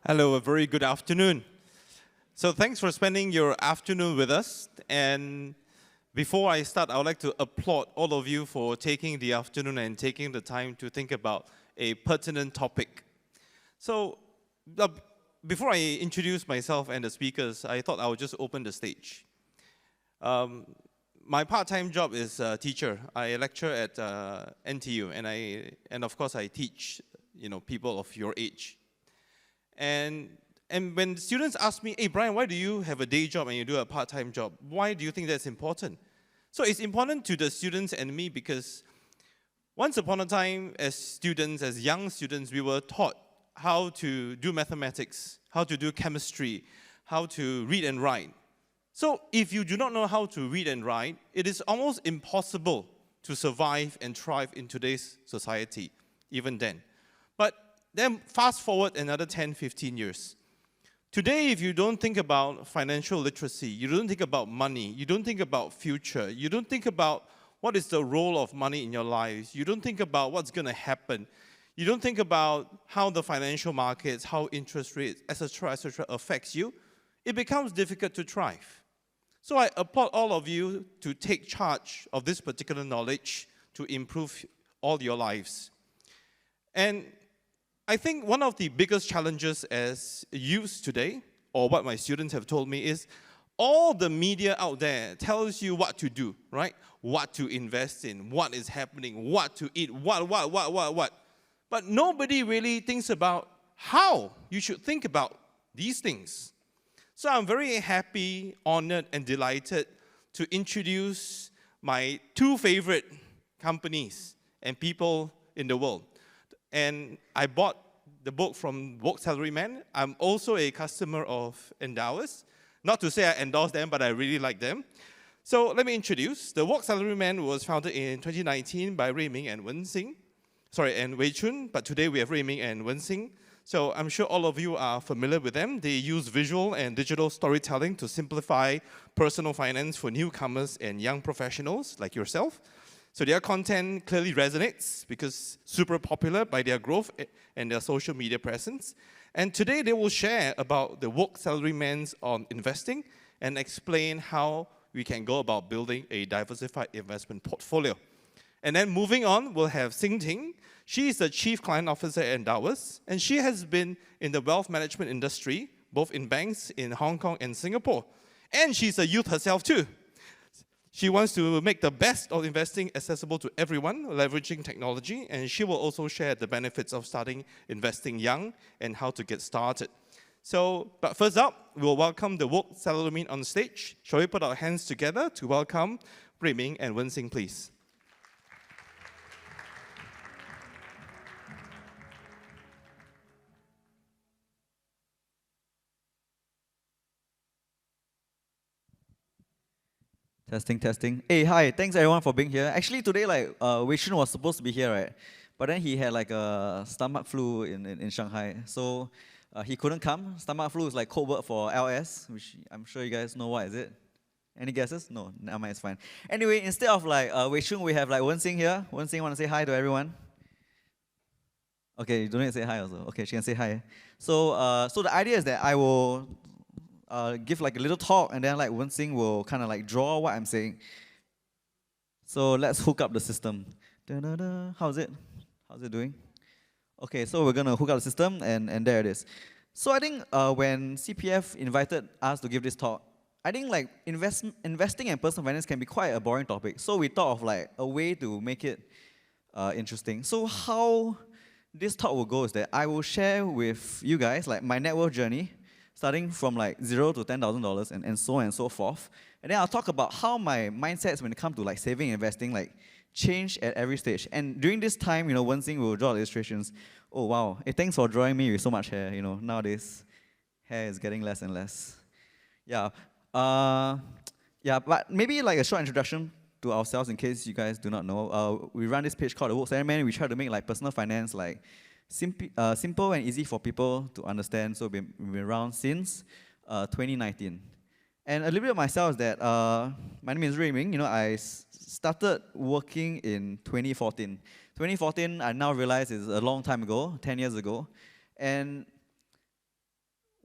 Hello, a very good afternoon. So thanks for spending your afternoon with us. And before I start, I would like to applaud all of you for taking the afternoon and taking the time to think about a pertinent topic. So before I introduce myself and the speakers, I thought I would just open the stage. My part-time job is a teacher. I lecture at NTU, and of course I teach people of your age. And when students ask me, hey Brian, why do you have a day job and you do a part-time job? Why do you think that's important? So it's important to the students and me because once upon a time as students, as young students, we were taught how to do mathematics, how to do chemistry, how to read and write. So if you do not know how to read and write, it is almost impossible to survive and thrive in today's society, even then. But then fast forward another 10, 15 years. Today, if you don't think about financial literacy, you don't think about money, you don't think about future, you don't think about what is the role of money in your lives, you don't think about what's going to happen, you don't think about how the financial markets, how interest rates, etc., affects you, it becomes difficult to thrive. So I applaud all of you to take charge of this particular knowledge to improve all your lives. And I think one of the biggest challenges as youth today, or what my students have told me, is all the media out there tells you what to do, right? What to invest in, what is happening, what to eat, what. But nobody really thinks about how you should think about these things. So I'm very happy, honored, and delighted to introduce my two favorite companies and people in the world. And I bought the book from Woke Salaryman. I'm also a customer of Endowers. Not to say I endorse them, but I really like them. So let me introduce. The Woke Salaryman was founded in 2019 by Rui Ming and Wei Chun, but today we have Rui Ming and Wen Xing. So I'm sure all of you are familiar with them. They use visual and digital storytelling to simplify personal finance for newcomers and young professionals like yourself. So their content clearly resonates because super popular by their growth and their social media presence. And today they will share about the Woke Salaryman's on investing and explain how we can go about building a diversified investment portfolio. And then moving on, we'll have Xing Ting. She is the Chief Client Officer at Endowers, and she has been in the wealth management industry, both in banks in Hong Kong and Singapore. And she's a youth herself too. She wants to make the best of investing accessible to everyone, leveraging technology, and she will also share the benefits of starting investing young and how to get started. So, but first up, we'll welcome the Woke Salaryman on stage. Shall we put our hands together to welcome Rui Ming and Wen Xing, please? Testing. Hey, hi. Thanks everyone for being here. Actually, today, Wei Chun was supposed to be here, right? But then he had like a stomach flu in Shanghai. So he couldn't come. Stomach flu is like code word for LS, which I'm sure you guys know what is it. Any guesses? No, never mind, it's fine. Anyway, instead of Wei Chun, we have Wen Xing here. Wen Xing, want to say hi to everyone? Okay, you don't need to say hi also. Okay, she can say hi. So, so the idea is that I will give like a little talk, and then Wen Xing will kind of draw what I'm saying. So let's hook up the system. Da-da-da. How's it doing? Okay, so we're gonna hook up the system, and there it is. So I think when CPF invited us to give this talk, I think investing and personal finance can be quite a boring topic. So we thought of a way to make it interesting. So how this talk will go is that I will share with you guys my net worth journey, starting from $0 to $10,000 and so on and so forth. And then I'll talk about how my mindsets when it comes to saving and investing change at every stage. And during this time, Wen Xing will draw illustrations. Oh wow, hey, thanks for drawing me with so much hair. Nowadays, hair is getting less and less. Yeah. But maybe a short introduction to ourselves in case you guys do not know. We run this page called The Woke Salaryman. We try to make personal finance simple and easy for people to understand. So we've been around since 2019. And a little bit of myself is that my name is Rui Ming. I started working in 2014. 2014, I now realize is a long time ago, 10 years ago. And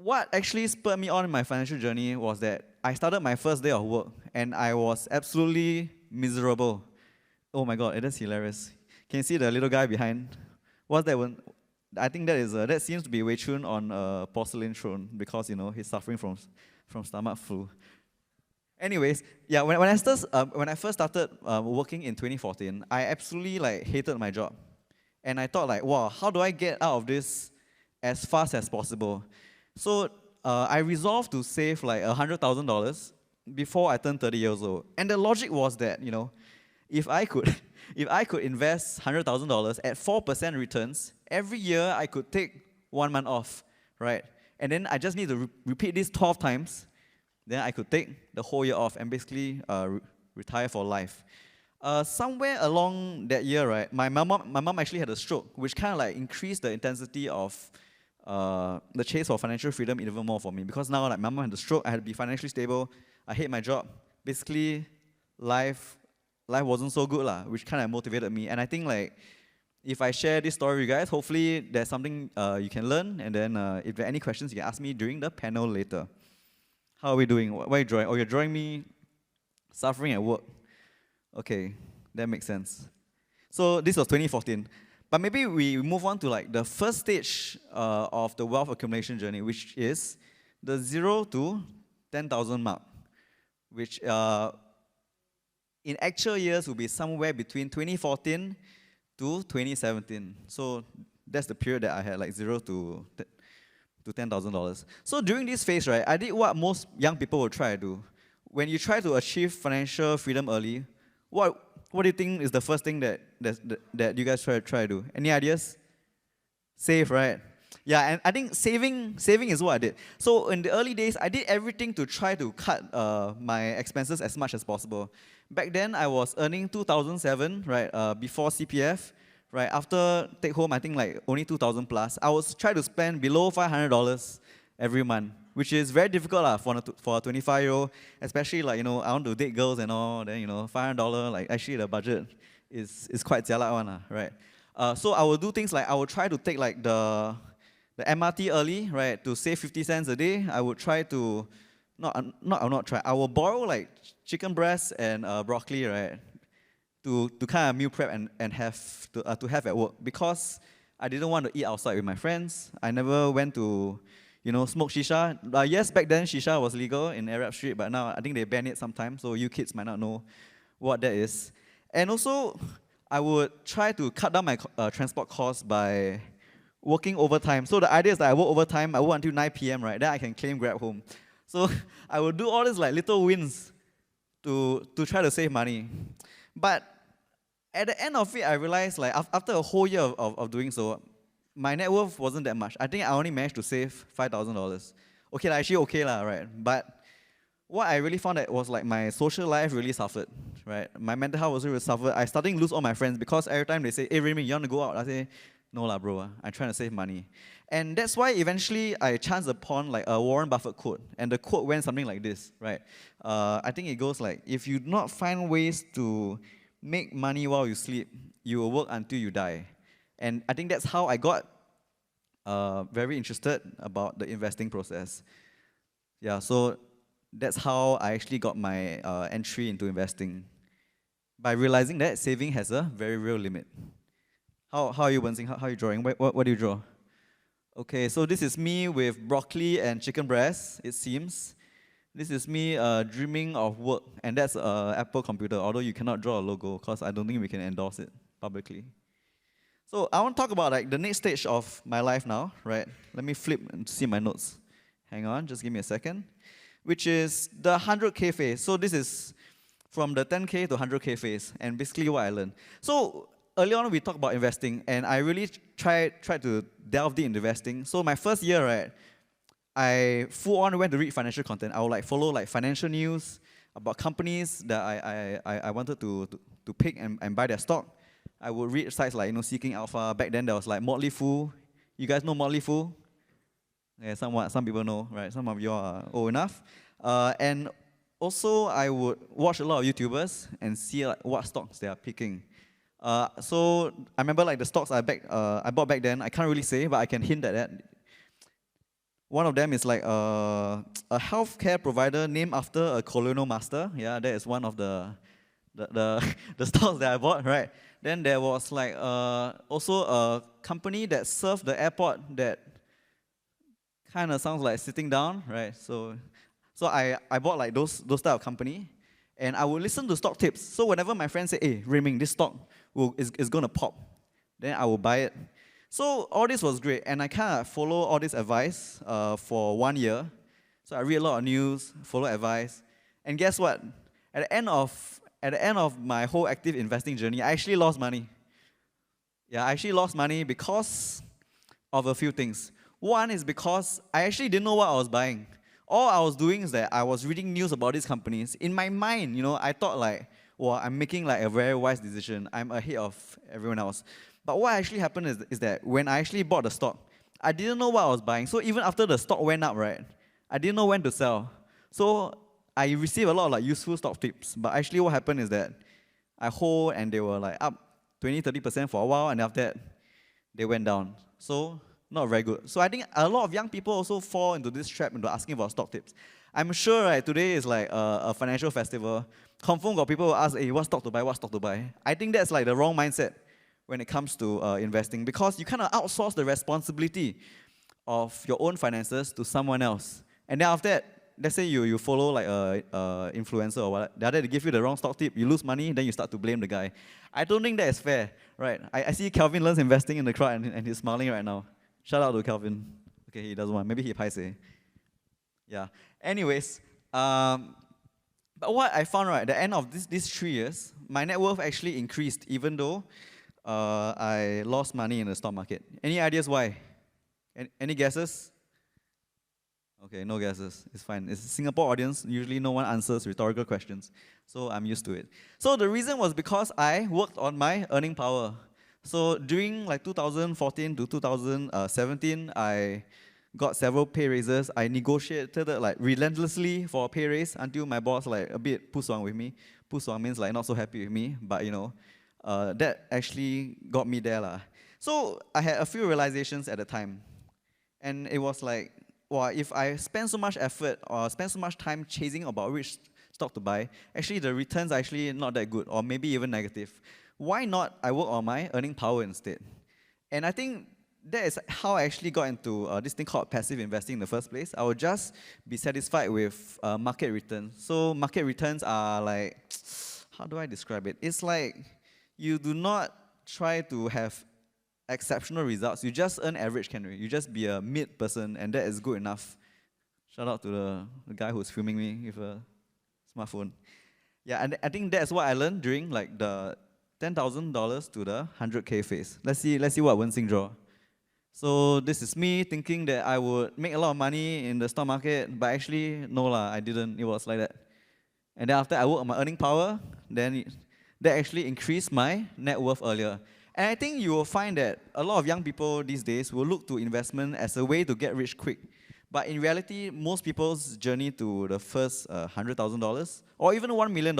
what actually spurred me on in my financial journey was that I started my first day of work and I was absolutely miserable. Oh my god, that's hilarious. Can you see the little guy behind? What's that one? I think that seems to be Wei Chun on a porcelain throne because he's suffering from stomach flu. Anyways, yeah, when I first started working in 2014, I absolutely like hated my job, and I thought like, wow, how do I get out of this as fast as possible? So I resolved to save like $100,000 before I turned 30 years old, and the logic was that if I could if I could invest $100,000 at 4% returns every year, I could take 1 month off, right? And then I just need to repeat this 12 times. Then I could take the whole year off and basically retire for life. Somewhere along that year, right, my mom actually had a stroke, which kind of like increased the intensity of the chase for financial freedom even more for me. Because now, like, my mom had a stroke, I had to be financially stable. I hate my job. Basically, life wasn't so good, which kind of motivated me. And I think like if I share this story with you guys, hopefully there's something you can learn. And then if there are any questions, you can ask me during the panel later. How are we doing? What are you drawing? Oh, you're drawing me suffering at work. Okay, that makes sense. So this was 2014. But maybe we move on to like the first stage of the wealth accumulation journey, which is the 0 to 10,000 mark, which in actual years will be somewhere between 2014 to 2017. So that's the period that I had like 0 to $10,000. So during this phase, right, I did what most young people will try to do. When you try to achieve financial freedom early, what do you think is the first thing that you guys try to do? Any ideas? Save, right? Yeah, and I think saving is what I did. So in the early days, I did everything to try to cut my expenses as much as possible. Back then, I was earning 2007, right, before CPF. Right, after take home, I think like only 2,000 plus. I was trying to spend below $500 every month, which is very difficult for a 25-year-old, especially like, I want to date girls and all, then, $500, like actually the budget is quite jialat one, right? So I will do things like, I will try to take like the MRT early, right, to save 50 cents a day. I would try to, I will borrow like chicken breast and broccoli, right, to kind of meal prep and have to have at work, because I didn't want to eat outside with my friends. I never went to smoke shisha. Yes, back then shisha was legal in Arab Street, but now I think they ban it sometimes, so you kids might not know what that is. And also, I would try to cut down my transport costs by working overtime. So the idea is that I work overtime, I work until 9 p.m., right? Then I can claim Grab home. So I would do all these like little wins to try to save money. But at the end of it, I realized like after a whole year of doing so, my net worth wasn't that much. I think I only managed to save $5,000. Okay, actually okay right? But what I really found that was like my social life really suffered, right? My mental health also really suffered. I started to lose all my friends because every time they say, "Hey, Raymond, you want to go out?" I say, "No lah, bro. I'm trying to save money." And that's why eventually I chanced upon like a Warren Buffett quote. And the quote went something like this, right? I think it goes like, if you do not find ways to make money while you sleep, you will work until you die. And I think that's how I got very interested about the investing process. Yeah, so that's how I actually got my entry into investing, by realizing that saving has a very real limit. How are you, Wenzing? How are you drawing? What do you draw? Okay, so this is me with broccoli and chicken breast, it seems. This is me dreaming of work, and that's an Apple computer, although you cannot draw a logo because I don't think we can endorse it publicly. So I want to talk about like the next stage of my life now, right? Let me flip and see my notes. Hang on, just give me a second. Which is the 100K phase. So this is from the 10K to 100K phase, and basically what I learned. So early on we talked about investing, and I really tried to delve deep into investing. So my first year, right, I full on went to read financial content. I would like follow like financial news about companies that I wanted to pick and buy their stock. I would read sites like Seeking Alpha. Back then there was like Motley Fool. You guys know Motley Fool? Yeah, some people know, right? Some of you are old enough. And also I would watch a lot of YouTubers and see like what stocks they are picking. So I remember like the stocks I bought back then. I can't really say, but I can hint at that. One of them is like a healthcare provider named after a colonial master. Yeah, that is one of the stocks that I bought, right? Then there was like also a company that served the airport that kind of sounds like sitting down, right? So I bought like those type of company, and I would listen to stock tips. So whenever my friends say, "Hey, Rayming, this stock is gonna pop," then I will buy it. So all this was great, and I kind of follow all this advice for 1 year. So I read a lot of news, follow advice, and guess what? At the end of my whole active investing journey, I actually lost money. Yeah, I actually lost money because of a few things. One is because I actually didn't know what I was buying. All I was doing is that I was reading news about these companies. In my mind, I thought like, well, I'm making like a very wise decision. I'm ahead of everyone else. But what actually happened is that when I actually bought the stock, I didn't know what I was buying. So even after the stock went up, right, I didn't know when to sell. So I received a lot of like useful stock tips. But actually what happened is that I hold and they were like up 20-30% for a while, and after that, they went down. So not very good. So I think a lot of young people also fall into this trap into asking for stock tips. I'm sure right, today is like a financial festival. Confirm got people who ask, hey, what stock to buy, what stock to buy. I think that's like the wrong mindset when it comes to investing, because you kind of outsource the responsibility of your own finances to someone else. And then after that, let's say you follow like a influencer or what, the other they give you the wrong stock tip, you lose money, then you start to blame the guy. I don't think that is fair, right? I see Kelvin learns investing in the crowd, and he's smiling right now. Shout out to Kelvin. Okay, he doesn't want. Maybe he paise. Yeah. Anyways, but what I found, right, at the end of these 3 years, my net worth actually increased, even though I lost money in the stock market. Any ideas why? Any guesses? Okay, no guesses. It's fine. It's a Singapore audience. Usually no one answers rhetorical questions. So I'm used to it. So the reason was because I worked on my earning power. So during like 2014 to 2017, I got several pay raises. I negotiated like relentlessly for a pay raise until my boss like a bit puswang with me. Puswang means like not so happy with me, but that actually got me there lah. So I had a few realizations at the time, and it was like, well, if I spend so much effort or spend so much time chasing about which stock to buy, actually the returns are actually not that good, or maybe even negative. Why not I work on my earning power instead? And I think that is how I actually got into this thing called passive investing in the first place. I would just be satisfied with market returns. So market returns are like, how do I describe it? It's like you do not try to have exceptional results. You just earn average, can you? You just be a mid person, and that is good enough. Shout out to the guy who's filming me with a smartphone. Yeah, and I think that's what I learned during like the $10,000 to the 100K phase. Let's see what Wen-Xing draw. So this is me thinking that I would make a lot of money in the stock market, but actually no lah, I didn't. It was like that. And then after I worked on my earning power, then that actually increased my net worth earlier. And I think you will find that a lot of young people these days will look to investment as a way to get rich quick. But in reality, most people's journey to the first $100,000 or even $1 million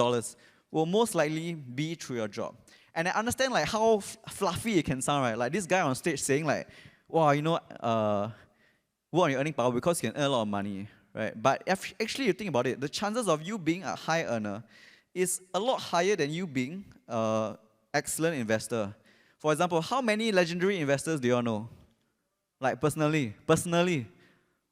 will most likely be through your job. And I understand like how fluffy it can sound, right? Like this guy on stage saying like, wow, work on your earning power because you can earn a lot of money, right? But if actually you think about it, the chances of you being a high earner is a lot higher than you being an excellent investor. For example, how many legendary investors do you all know? Like personally.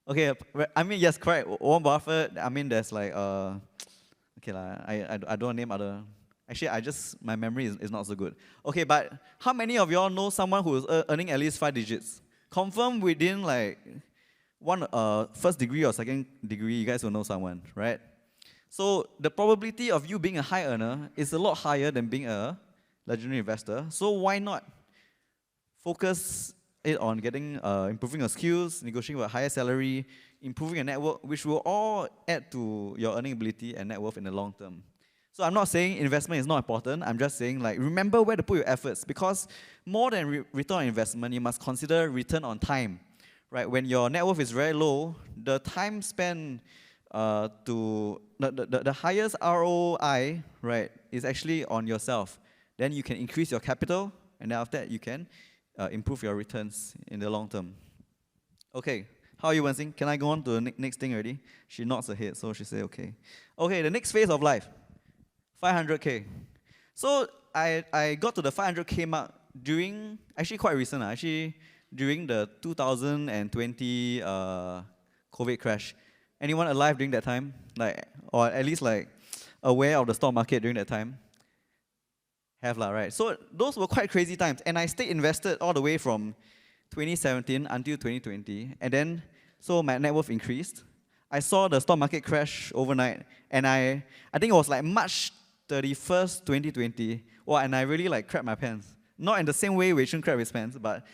Okay, I mean, yes, correct. Warren Buffett, I mean, there's like, okay, I don't want to name other. Actually, my memory is not so good. Okay, but how many of you all know someone who is earning at least 5 digits? Confirm within like one first degree or second degree, you guys will know someone, right? So the probability of you being a high earner is a lot higher than being a legendary investor. So why not focus it on improving your skills, negotiating with a higher salary, improving your network, which will all add to your earning ability and net worth in the long term. So I'm not saying investment is not important. I'm just saying like remember where to put your efforts, because more than return on investment, you must consider return on time, right? When your net worth is very low, the time spent to the highest ROI, right, is actually on yourself. Then you can increase your capital, and then after that you can improve your returns in the long term. Okay, How are you, Wen-Sing? Can I go on to the next thing already? She nods her head, so she said okay. Okay, the next phase of life, 500K. So I got to the 500K mark during, actually quite recent, actually during the 2020 COVID crash. Anyone alive during that time? Like, or at least like aware of the stock market during that time? Have lah, right? So those were quite crazy times, and I stayed invested all the way from 2017 until 2020, and then so my net worth increased. I saw the stock market crash overnight, and I think it was like March 31st, 2020. Wow, and I really like crapped my pants. Not in the same way Wei Chun crapped his pants, but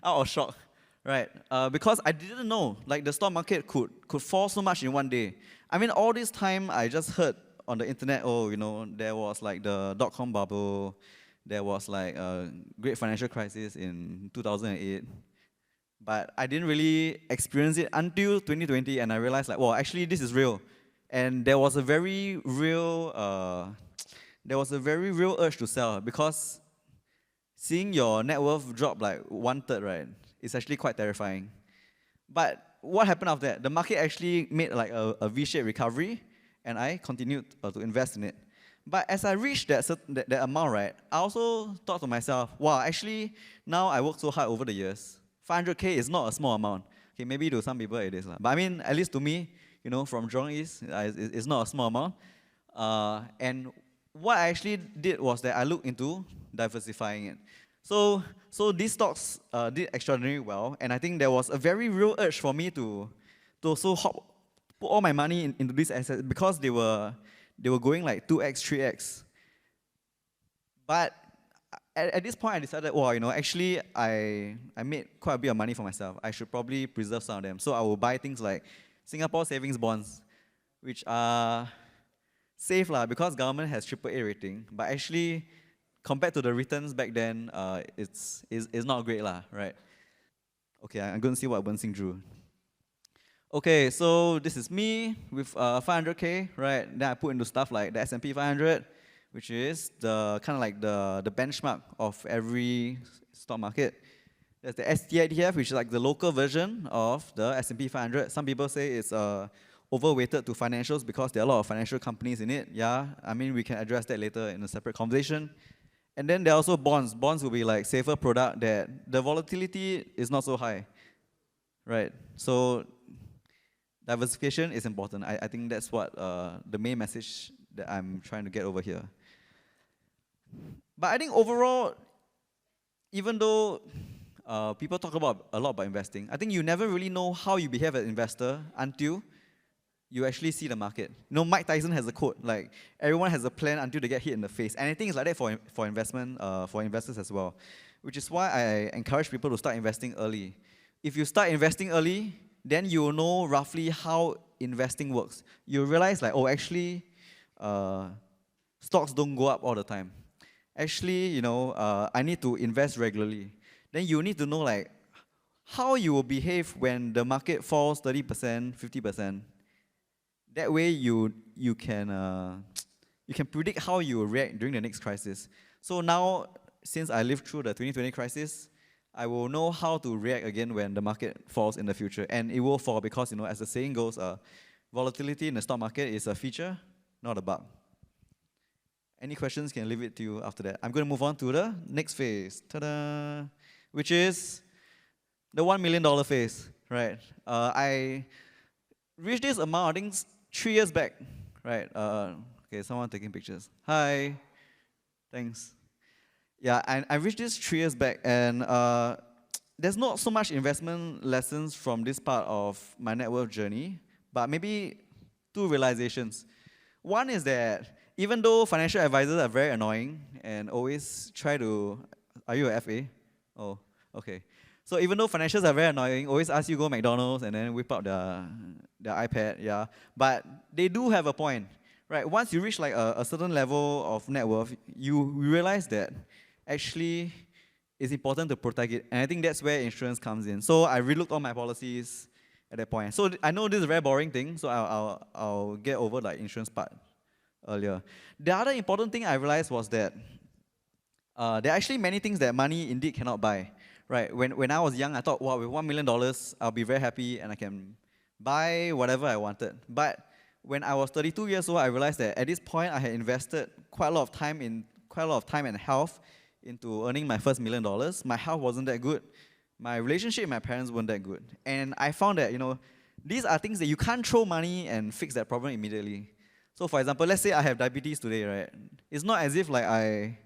out of shock, right? Because I didn't know like the stock market could fall so much in one day. I mean, all this time I just heard on the internet, oh, you know, there was like the dot-com bubble, there was like a great financial crisis in 2008. But I didn't really experience it until 2020, and I realized like, well, actually this is real. And there was a very real, urge to sell, because seeing your net worth drop like 1/3, right, is actually quite terrifying. But what happened after that? The market actually made like a V-shaped recovery, and I continued to invest in it. But as I reached that amount, right, I also thought to myself, wow, actually, now I worked so hard over the years. 500K is not a small amount. Okay, maybe to some people it is. But I mean, at least to me, you know, from Jurong East, it's not a small amount. And what I actually did was that I looked into diversifying it. So these stocks did extraordinarily well, and I think there was a very real urge for me to also put all my money into these assets, because they were going like 2x, 3x. But at this point, I decided, well, you know, actually, I made quite a bit of money for myself. I should probably preserve some of them. So I will buy things like Singapore savings bonds, which are safe lah, because government has AAA rating. But actually, compared to the returns back then, it's not great lah, right? Okay, I'm going to see what Wen-Sing drew. Okay, so this is me with 500K, right? Then I put into stuff like the S&P 500, which is the kind of like the benchmark of every stock market. There's the STIDF, which is like the local version of the S&P 500. Some people say it's overweighted to financials because there are a lot of financial companies in it. Yeah, I mean, we can address that later in a separate conversation. And then there are also bonds. Bonds will be like safer product that the volatility is not so high, right? So diversification is important. I think that's what the main message that I'm trying to get over here. But I think overall, even though people talk a lot about investing, I think you never really know how you behave as an investor until you actually see the market. You know, Mike Tyson has a quote, like, everyone has a plan until they get hit in the face. And I think it's like that for investors as well, which is why I encourage people to start investing early. If you start investing early, then you will know roughly how investing works. You'll realize like, oh, actually, stocks don't go up all the time. Actually, you know, I need to invest regularly. Then you need to know like how you will behave when the market falls 30%, 50%. That way you can predict how you will react during the next crisis. So now, since I lived through the 2020 crisis, I will know how to react again when the market falls in the future. And it will fall because, you know, as the saying goes, volatility in the stock market is a feature, not a bug. Any questions, can leave it to you after that. I'm going to move on to the next phase, ta-da, which is the $1 million phase, right? I reached this amount, I think, 3 years back, right? Okay, someone taking pictures. Hi, thanks. Yeah, I reached this 3 years back, and there's not so much investment lessons from this part of my net worth journey, but maybe 2 realizations. One is that even though financial advisors are very annoying and always try to, are you a FA? Oh, okay. So even though financials are very annoying, always ask you to go McDonald's and then whip out their iPad, yeah. But they do have a point, right? Once you reach like a certain level of net worth, you realize that actually it's important to protect it. And I think that's where insurance comes in. So I relooked all my policies at that point. So I know this is a very boring thing, so I'll get over like insurance part earlier. The other important thing I realized was that there are actually many things that money indeed cannot buy. right? When I was young, I thought, wow, with $1 million, I'll be very happy and I can buy whatever I wanted. But when I was 32 years old, I realized that at this point, I had invested quite a lot of time and health into earning my first $1 million. My health wasn't that good. My relationship with my parents weren't that good. And I found that, these are things that you can't throw money and fix that problem immediately. So for example, let's say I have diabetes today, right? It's not as if like I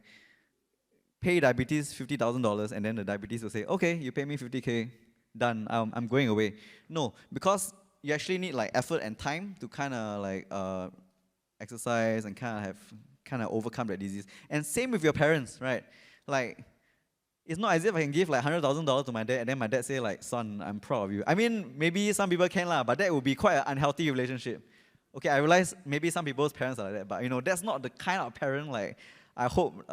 pay diabetes $50,000 and then the diabetes will say, okay, you pay me 50K, done, I'm going away. No, because you actually need like effort and time to kind of like exercise and kind of overcome that disease. And same with your parents, right? Like, it's not as if I can give like $100,000 to my dad and then my dad say like, son, I'm proud of you. I mean, maybe some people can lah, but that would be quite an unhealthy relationship. Okay, I realize maybe some people's parents are like that, but that's not the kind of parent like I hope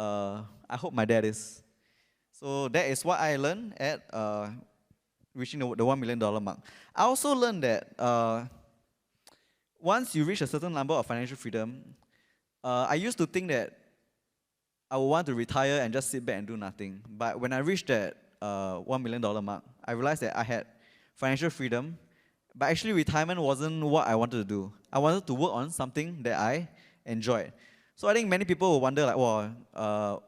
my dad is. So that is what I learned at reaching the $1 million mark. I also learned that once you reach a certain number of financial freedom, I used to think that I would want to retire and just sit back and do nothing. But when I reached that $1 million mark, I realized that I had financial freedom, but actually retirement wasn't what I wanted to do. I wanted to work on something that I enjoyed. So I think many people will wonder like, well,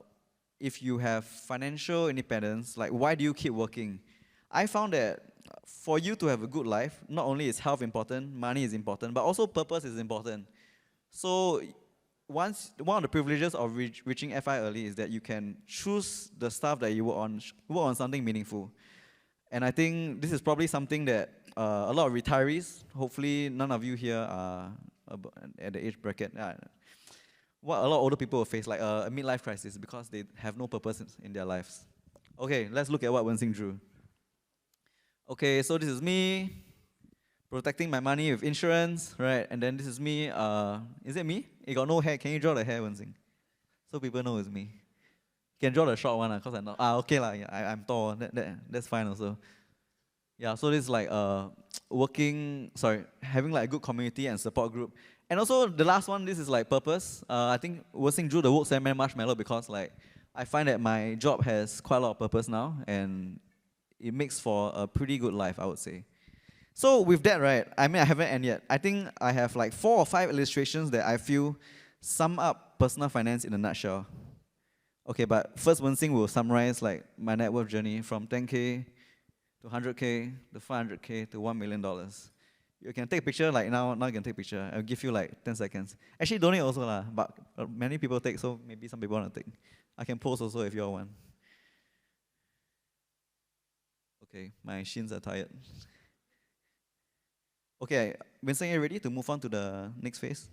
if you have financial independence, like why do you keep working? I found that for you to have a good life, not only is health important, money is important, but also purpose is important. So one of the privileges of reaching FI early is that you can choose the stuff that you work on something meaningful. And I think this is probably something that a lot of retirees, hopefully none of you here are at the age bracket, what a lot of older people will face, like a midlife crisis because they have no purpose in their lives. Okay, let's look at what Wen-Xing drew. Okay, so this is me protecting my money with insurance, right? And then this is me, is it me? You got no hair, can you draw the hair, Wen-Xing? So people know it's me. You can draw the short one, because I'm not, okay lah, yeah, I'm tall, that's fine also. Yeah, so this is like having like a good community and support group. And also the last one, this is like purpose. I think Wen-Xing drew the Woke Sandman Marshmallow because like I find that my job has quite a lot of purpose now and it makes for a pretty good life, I would say. So with that, right, I mean I haven't ended yet. I think I have like 4 or 5 illustrations that I feel sum up personal finance in a nutshell. Okay, but first Wen-Xing will summarize like my net worth journey from 10K to 100K to 500K to $1 million. You can take a picture like now you can take a picture. I'll give you like 10 seconds. Actually donate also lah, but many people take, so maybe some people want to take. I can post also if you all want. Okay, my shins are tired. Okay, Wen-Xing, are you ready to move on to the next phase?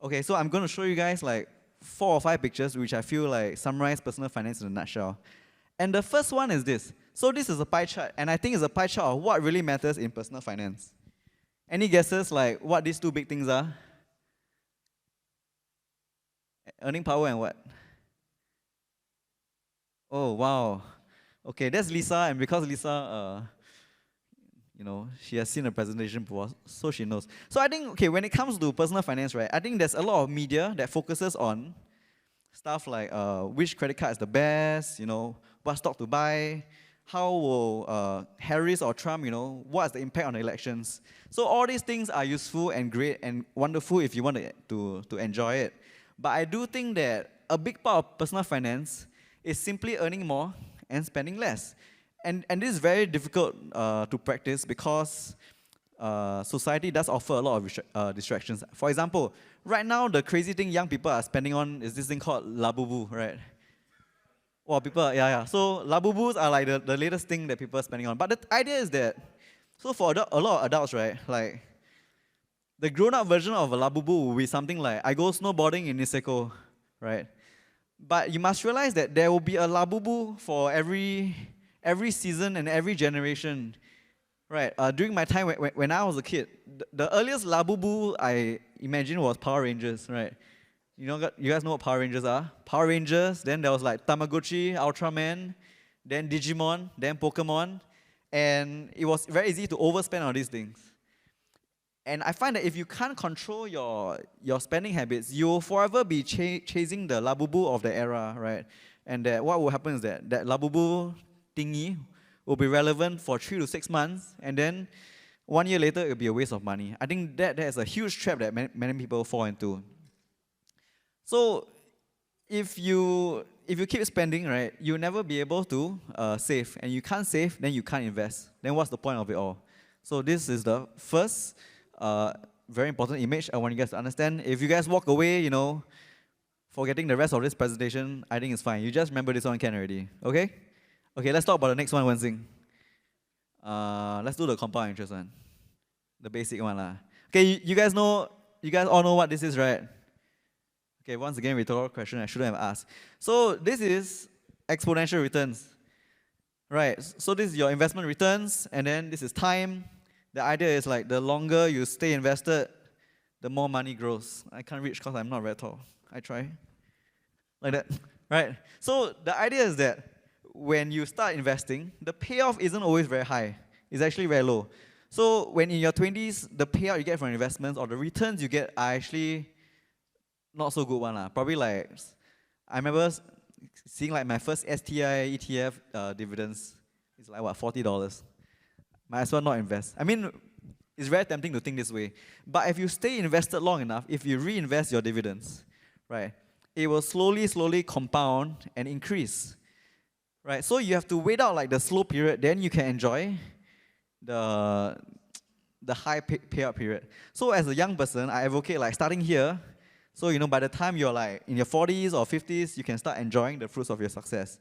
Okay, so I'm going to show you guys like 4 or 5 pictures which I feel like summarize personal finance in a nutshell. And the first one is this. So this is a pie chart, and I think it's a pie chart of what really matters in personal finance. Any guesses like what these 2 big things are? Earning power and what? Oh, wow. Okay, that's Lisa, and because Lisa, she has seen a presentation before, so she knows. So I think, okay, when it comes to personal finance, right, I think there's a lot of media that focuses on stuff like which credit card is the best, what stock to buy, how will Harris or Trump, what's the impact on the elections. So all these things are useful and great and wonderful if you want to enjoy it. But I do think that a big part of personal finance is simply earning more and spending less. And this is very difficult to practice because society does offer a lot of distractions. For example, right now the crazy thing young people are spending on is this thing called Labubu, right? Well, people, yeah. So Labubus are like the latest thing that people are spending on. But the idea is that, so for a lot of adults, right, like the grown-up version of a Labubu will be something like, I go snowboarding in Niseko, right? But you must realize that there will be a Labubu for every season and every generation, right? During my time when I was a kid, the earliest Labubu I imagine was Power Rangers, right? You guys know what Power Rangers are? Power Rangers, then there was like Tamagotchi, Ultraman, then Digimon, then Pokemon, and it was very easy to overspend on these things. And I find that if you can't control your spending habits, you'll forever be chasing the Labubu of the era, right? And that what will happen is that Labubu thingy will be relevant for 3 to 6 months, and then 1 year later, it'll be a waste of money. I think that is a huge trap that many people fall into. So if you keep spending, right, you'll never be able to save. And you can't save, then you can't invest. Then what's the point of it all? So this is the first very important image I want you guys to understand. If you guys walk away, forgetting the rest of this presentation, I think it's fine. You just remember this one can already. Okay? Okay, let's talk about the next one, Wen-Sing. Let's do the compound interest one. The basic one lah. Okay, you guys all know what this is, right? Okay, once again, rhetorical question I shouldn't have asked. So this is exponential returns. Right, so this is your investment returns, and then this is time. The idea is like the longer you stay invested, the more money grows. I can't reach because I'm not very tall. I try. Like that, right? So the idea is that when you start investing, the payoff isn't always very high. It's actually very low. So when in your 20s, the payout you get from investments or the returns you get are actually not so good one lah. Probably like, I remember seeing like my first STI ETF dividends. It's like what, $40. Might as well not invest. I mean, it's very tempting to think this way. But if you stay invested long enough, if you reinvest your dividends, right, it will slowly compound and increase. Right, so you have to wait out like the slow period, then you can enjoy the high payout period. So as a young person, I advocate like starting here. So by the time you're like in your 40s or 50s, you can start enjoying the fruits of your success.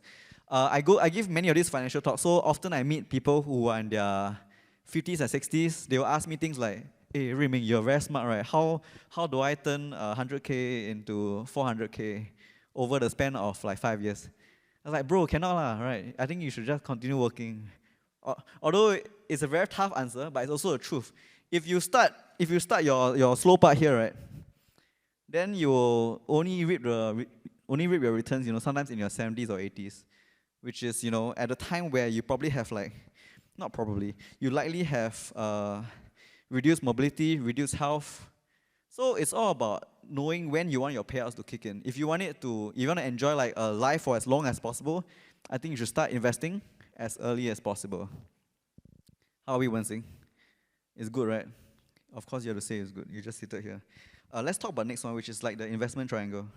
I give many of these financial talks. So often I meet people who are in their 50s and 60s. They will ask me things like, "Hey, Riming, you're very smart, right? How do I turn 100K into 400K over the span of like 5 years?" I was like, "Bro, cannot lah, right? I think you should just continue working." Although it's a very tough answer, but it's also the truth. If you start your slow part here, right, then you will only reap your returns, sometimes in your 70s or 80s, which is, at a time where you probably have you likely have reduced mobility, reduced health. So it's all about knowing when you want your payouts to kick in. If you want to enjoy like a life for as long as possible, I think you should start investing as early as possible. How are we, Wen-Sing? It's good, right? Of course you have to say it's good. You just sit here. Let's talk about next one, which is like the investment triangle.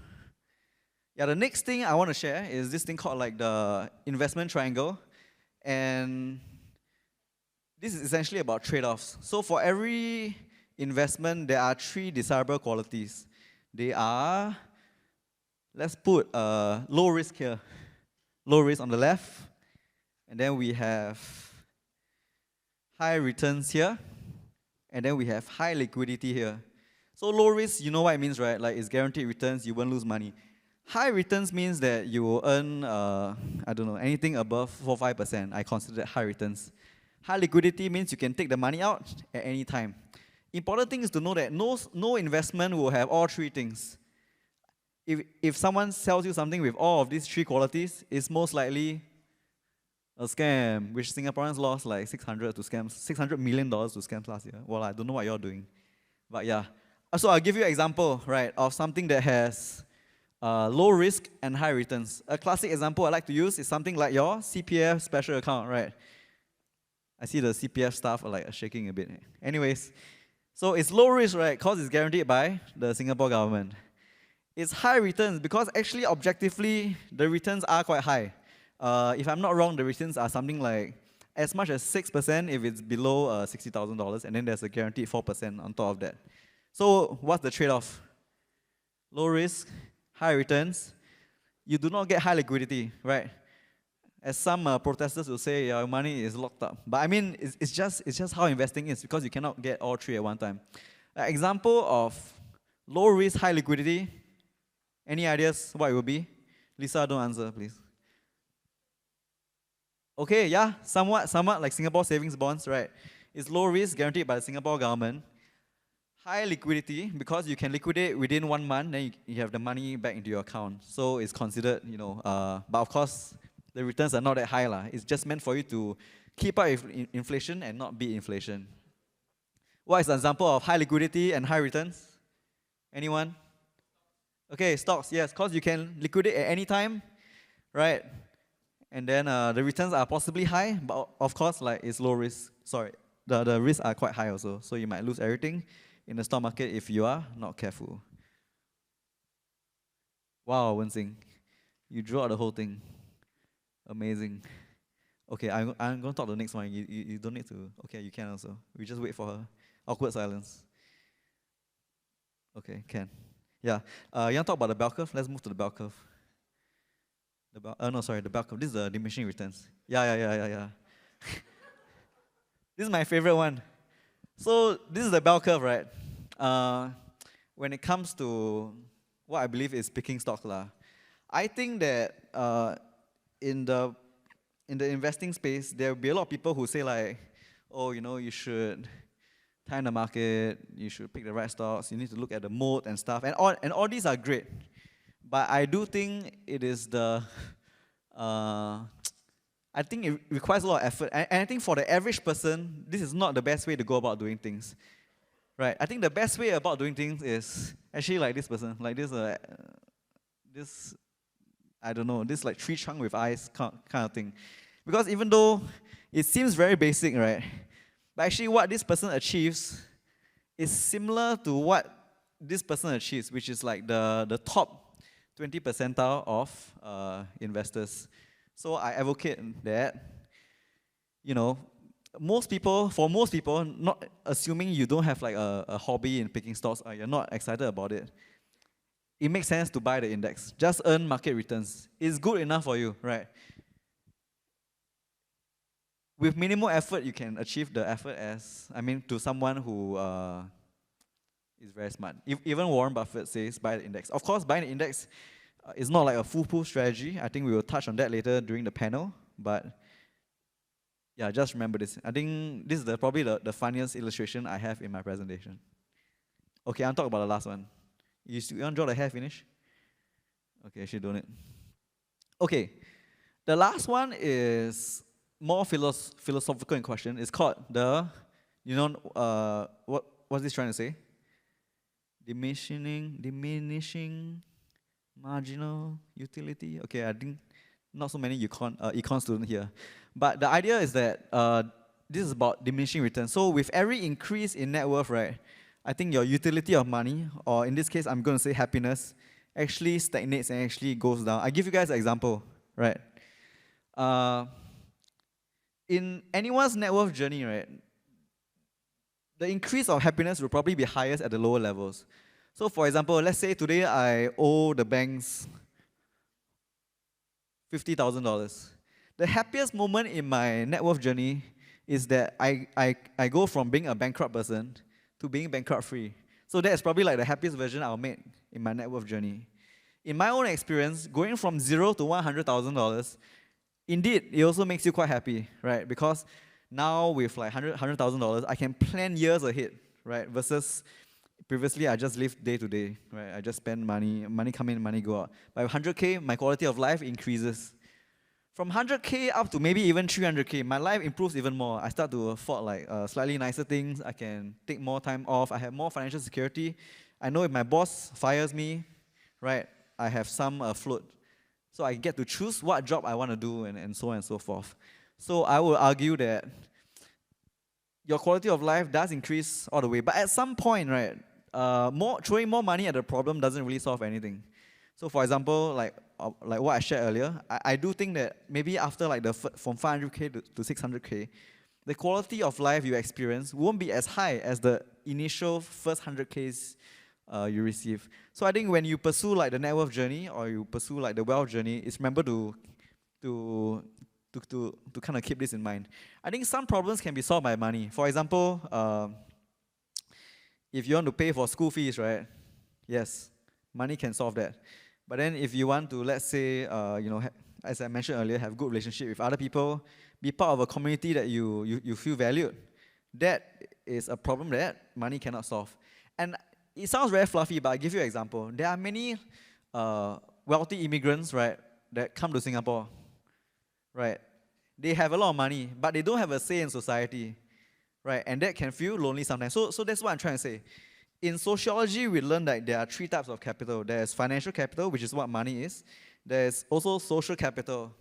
Yeah, the next thing I want to share is this thing called like the investment triangle. And this is essentially about trade-offs. So for every investment, there are 3 desirable qualities. They are, let's put low risk here. Low risk on the left. And then we have high returns here. And then we have high liquidity here. So low risk, you know what it means, right? Like it's guaranteed returns, you won't lose money. High returns means that you will earn, anything above 4-5%. I consider that high returns. High liquidity means you can take the money out at any time. Important thing is to know that no investment will have all 3 things. If someone sells you something with all of these 3 qualities, it's most likely a scam, which Singaporeans lost like $600 million to scams last year. Well, I don't know what you're doing. But yeah. So I'll give you an example, right, of something that has low risk and high returns. A classic example I like to use is something like your CPF special account, right? I see the CPF staff are like shaking a bit. Anyways, so it's low risk, right, because it's guaranteed by the Singapore government. It's high returns because actually objectively the returns are quite high. If I'm not wrong, the returns are something like as much as 6% if it's below $60,000, and then there's a guaranteed 4% on top of that. So what's the trade-off? Low risk, high returns. You do not get high liquidity, right? As some protesters will say, your money is locked up. But I mean, it's just how investing is, because you cannot get all 3 at one time. An example of low risk, high liquidity. Any ideas what it will be? Lisa, don't answer, please. Okay, yeah, somewhat like Singapore savings bonds, right? It's low risk, guaranteed by the Singapore government. High liquidity, because you can liquidate within 1 month, then you have the money back into your account. So it's considered, but of course, the returns are not that high lah. It's just meant for you to keep up with inflation and not beat inflation. What is an example of high liquidity and high returns? Anyone? Okay, stocks, yes, because you can liquidate at any time, right? And then the returns are possibly high, but of course, like it's low risk. Sorry, the risks are quite high also. So you might lose everything in the stock market if you are not careful. Wow, Wen-Sing, you drew out the whole thing. Amazing. Okay, I'm going to talk the next one. You don't need to. Okay, you can also. We just wait for her. Awkward silence. Okay, can. Yeah. You want to talk about the bell curve? Let's move to the bell curve. No, sorry, the bell curve. This is the diminishing returns. Yeah. This is my favorite one. So this is the bell curve, right? When it comes to what I believe is picking stocks, I think that in the investing space, there will be a lot of people who say like, oh, you should time the market, you should pick the right stocks, you need to look at the mode and stuff, and all these are great. But I do think it is I think it requires a lot of effort, and I think for the average person, this is not the best way to go about doing things, right? I think the best way about doing things is actually like this person, like this, I don't know, this like tree trunk with eyes kind of thing. Because even though it seems very basic, right? But actually what this person achieves is similar to what this person achieves, which is like the top 20 percentile of investors. So I advocate that, most people, not assuming you don't have like a hobby in picking stocks or you're not excited about it, it makes sense to buy the index. Just earn market returns. It's good enough for you, right? With minimal effort, you can achieve the effort to someone who is very smart. Even Warren Buffett says buy the index. Of course, buying the index is not like a foolproof strategy. I think we will touch on that later during the panel. But yeah, just remember this. I think this is probably the funniest illustration I have in my presentation. Okay, I'll talk about the last one. You want to draw the hair finish? Okay, she don't it. Okay, the last one is more philosophical in question. It's called what's this trying to say? Diminishing marginal utility. Okay, I think not so many econ students here. But the idea is that this is about diminishing returns. So with every increase in net worth, right, I think your utility of money, or in this case, I'm going to say happiness, actually stagnates and actually goes down. I give you guys an example, right? In anyone's net worth journey, right, the increase of happiness will probably be highest at the lower levels. So for example, let's say today I owe the banks $50,000. The happiest moment in my net worth journey is that I go from being a bankrupt person to being bankrupt free. So that's probably like the happiest version I'll make in my net worth journey. In my own experience, going from $0 to $100,000, indeed, it also makes you quite happy, right? Because now with like $100,000, I can plan years ahead, right? Versus previously, I just lived day to day, right? I just spend money come in, money go out. By 100K, my quality of life increases. From 100K up to maybe even 300K, my life improves even more. I start to afford like slightly nicer things. I can take more time off. I have more financial security. I know if my boss fires me, right, I have some float. So I get to choose what job I want to do and so on and so forth. So I will argue that your quality of life does increase all the way. But at some point, right, throwing more money at the problem doesn't really solve anything. So for example, like what I shared earlier, I do think that maybe after like from 500K to 600K, the quality of life you experience won't be as high as the initial first 100Ks you receive. So I think when you pursue like the net worth journey or you pursue like the wealth journey, it's remember to kind of keep this in mind. I think some problems can be solved by money. For example, if you want to pay for school fees, right? Yes, money can solve that. But then if you want to, let's say, as I mentioned earlier, have good relationship with other people, be part of a community that you feel valued, that is a problem that money cannot solve. And it sounds very fluffy, but I'll give you an example. There are many wealthy immigrants, right, that come to Singapore, right? They have a lot of money, but they don't have a say in society, right? And that can feel lonely sometimes. So that's what I'm trying to say. In sociology, we learn that there are three types of capital. There's financial capital, which is what money is. There's also social capital.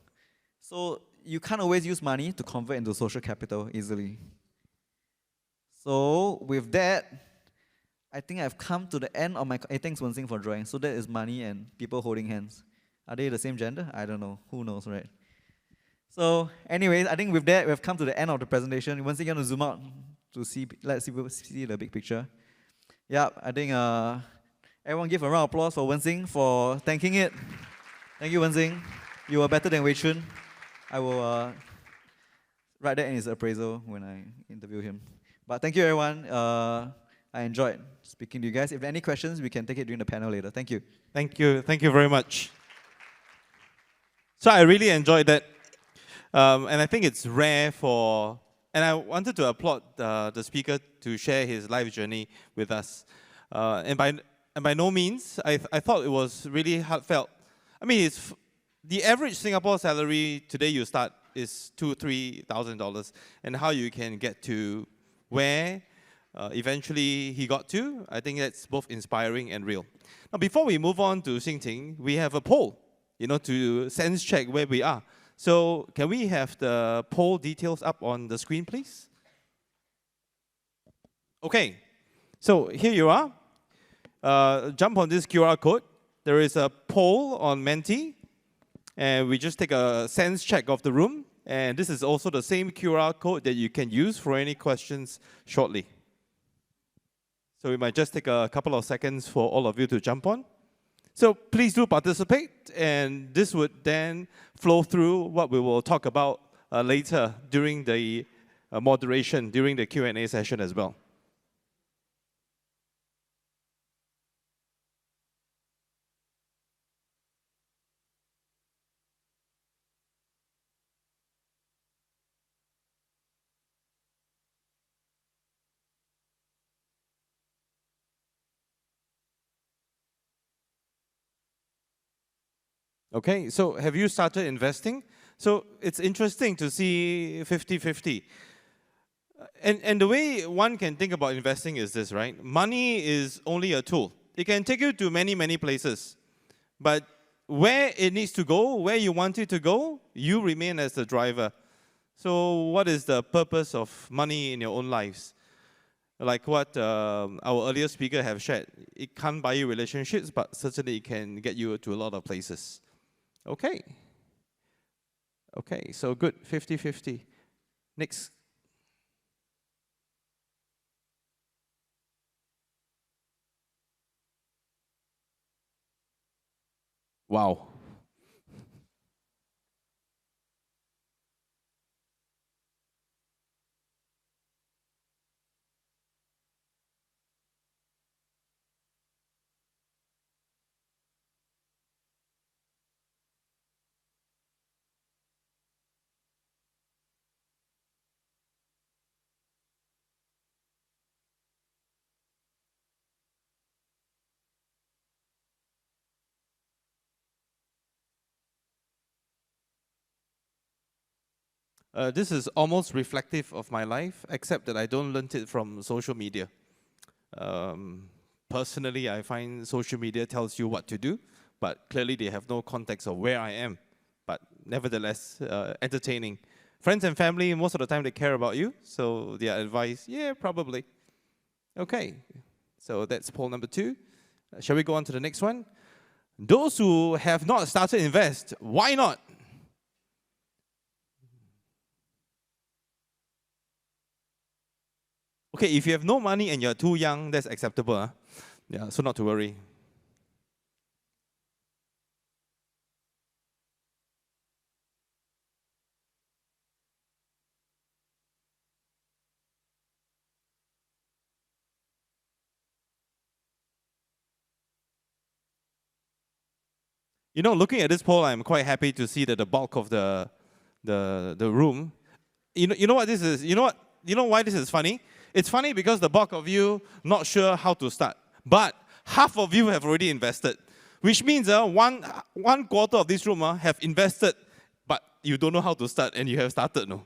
So you can't always use money to convert into social capital easily. So with that, I think I've come to the end of my. Thanks, Wen Xing, for drawing. So that is money and people holding hands. Are they the same gender? I don't know. Who knows, right? So, anyways, I think with that, we've come to the end of the presentation. Once again, to zoom out to see, let's see the big picture. Yeah, I think everyone give a round of applause for Wen Xing for thanking it. Thank you, Wen Xing. You were better than Wei Chun. I will write that in his appraisal when I interview him. But thank you, everyone. I enjoyed speaking to you guys. If there are any questions, we can take it during the panel later. Thank you. Thank you. Thank you very much. So I really enjoyed that. And I think it's rare for, and I wanted to applaud the speaker to share his life journey with us. And by no means, I thought it was really heartfelt. I mean, it's the average Singapore salary today you start is $2,000-3,000, and how you can get to where eventually he got to, I think that's both inspiring and real. Now, before we move on to Xingting, we have a poll, to sense check where we are. So can we have the poll details up on the screen, please? Okay, so here you are. Jump on this QR code. There is a poll on Menti, and we just take a sense check of the room. And this is also the same QR code that you can use for any questions shortly. So we might just take a couple of seconds for all of you to jump on. So please do participate, and this would then flow through what we will talk about later during the moderation, during the Q&A session as well. Okay, so have you started investing? So it's interesting to see 50-50. And the way one can think about investing is this, right? Money is only a tool. It can take you to many, many places. But where it needs to go, where you want it to go, you remain as the driver. So what is the purpose of money in your own lives? Like what our earlier speaker have shared, it can't buy you relationships, but certainly it can get you to a lot of places. Okay. Okay, so good, 50-50. Next. Wow. This is almost reflective of my life, except that I don't learn it from social media. Personally, I find social media tells you what to do, but clearly they have no context of where I am. But nevertheless, entertaining. Friends and family, most of the time they care about you, so their advice, yeah, probably. Okay, so that's poll number 2. Shall we go on to the next one? Those who have not started to invest, why not? Okay, if you have no money and you're too young, that's acceptable. Huh? Yeah, so not to worry. Looking at this poll, I'm quite happy to see that the bulk of the room. You know what this is? You know why this is funny? It's funny because the bulk of you not sure how to start, but half of you have already invested, which means one quarter of this room have invested, but you don't know how to start, and you have started. No.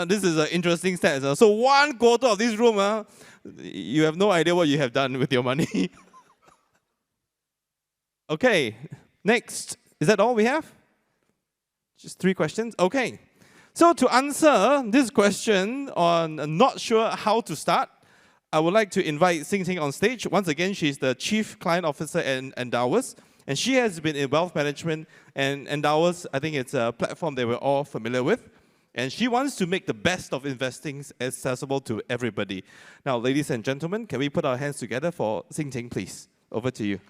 This is an interesting stat. So one quarter of this room, you have no idea what you have done with your money. Okay, next. Is that all we have? Just 3 questions? Okay. So to answer this question on not sure how to start, I would like to invite Sing Ting on stage. Once again, she's the Chief Client Officer at Endowers, and she has been in wealth management, and Endowers, I think it's a platform that we're all familiar with, and she wants to make the best of investing accessible to everybody. Now, ladies and gentlemen, can we put our hands together for Sing Ting, please? Over to you.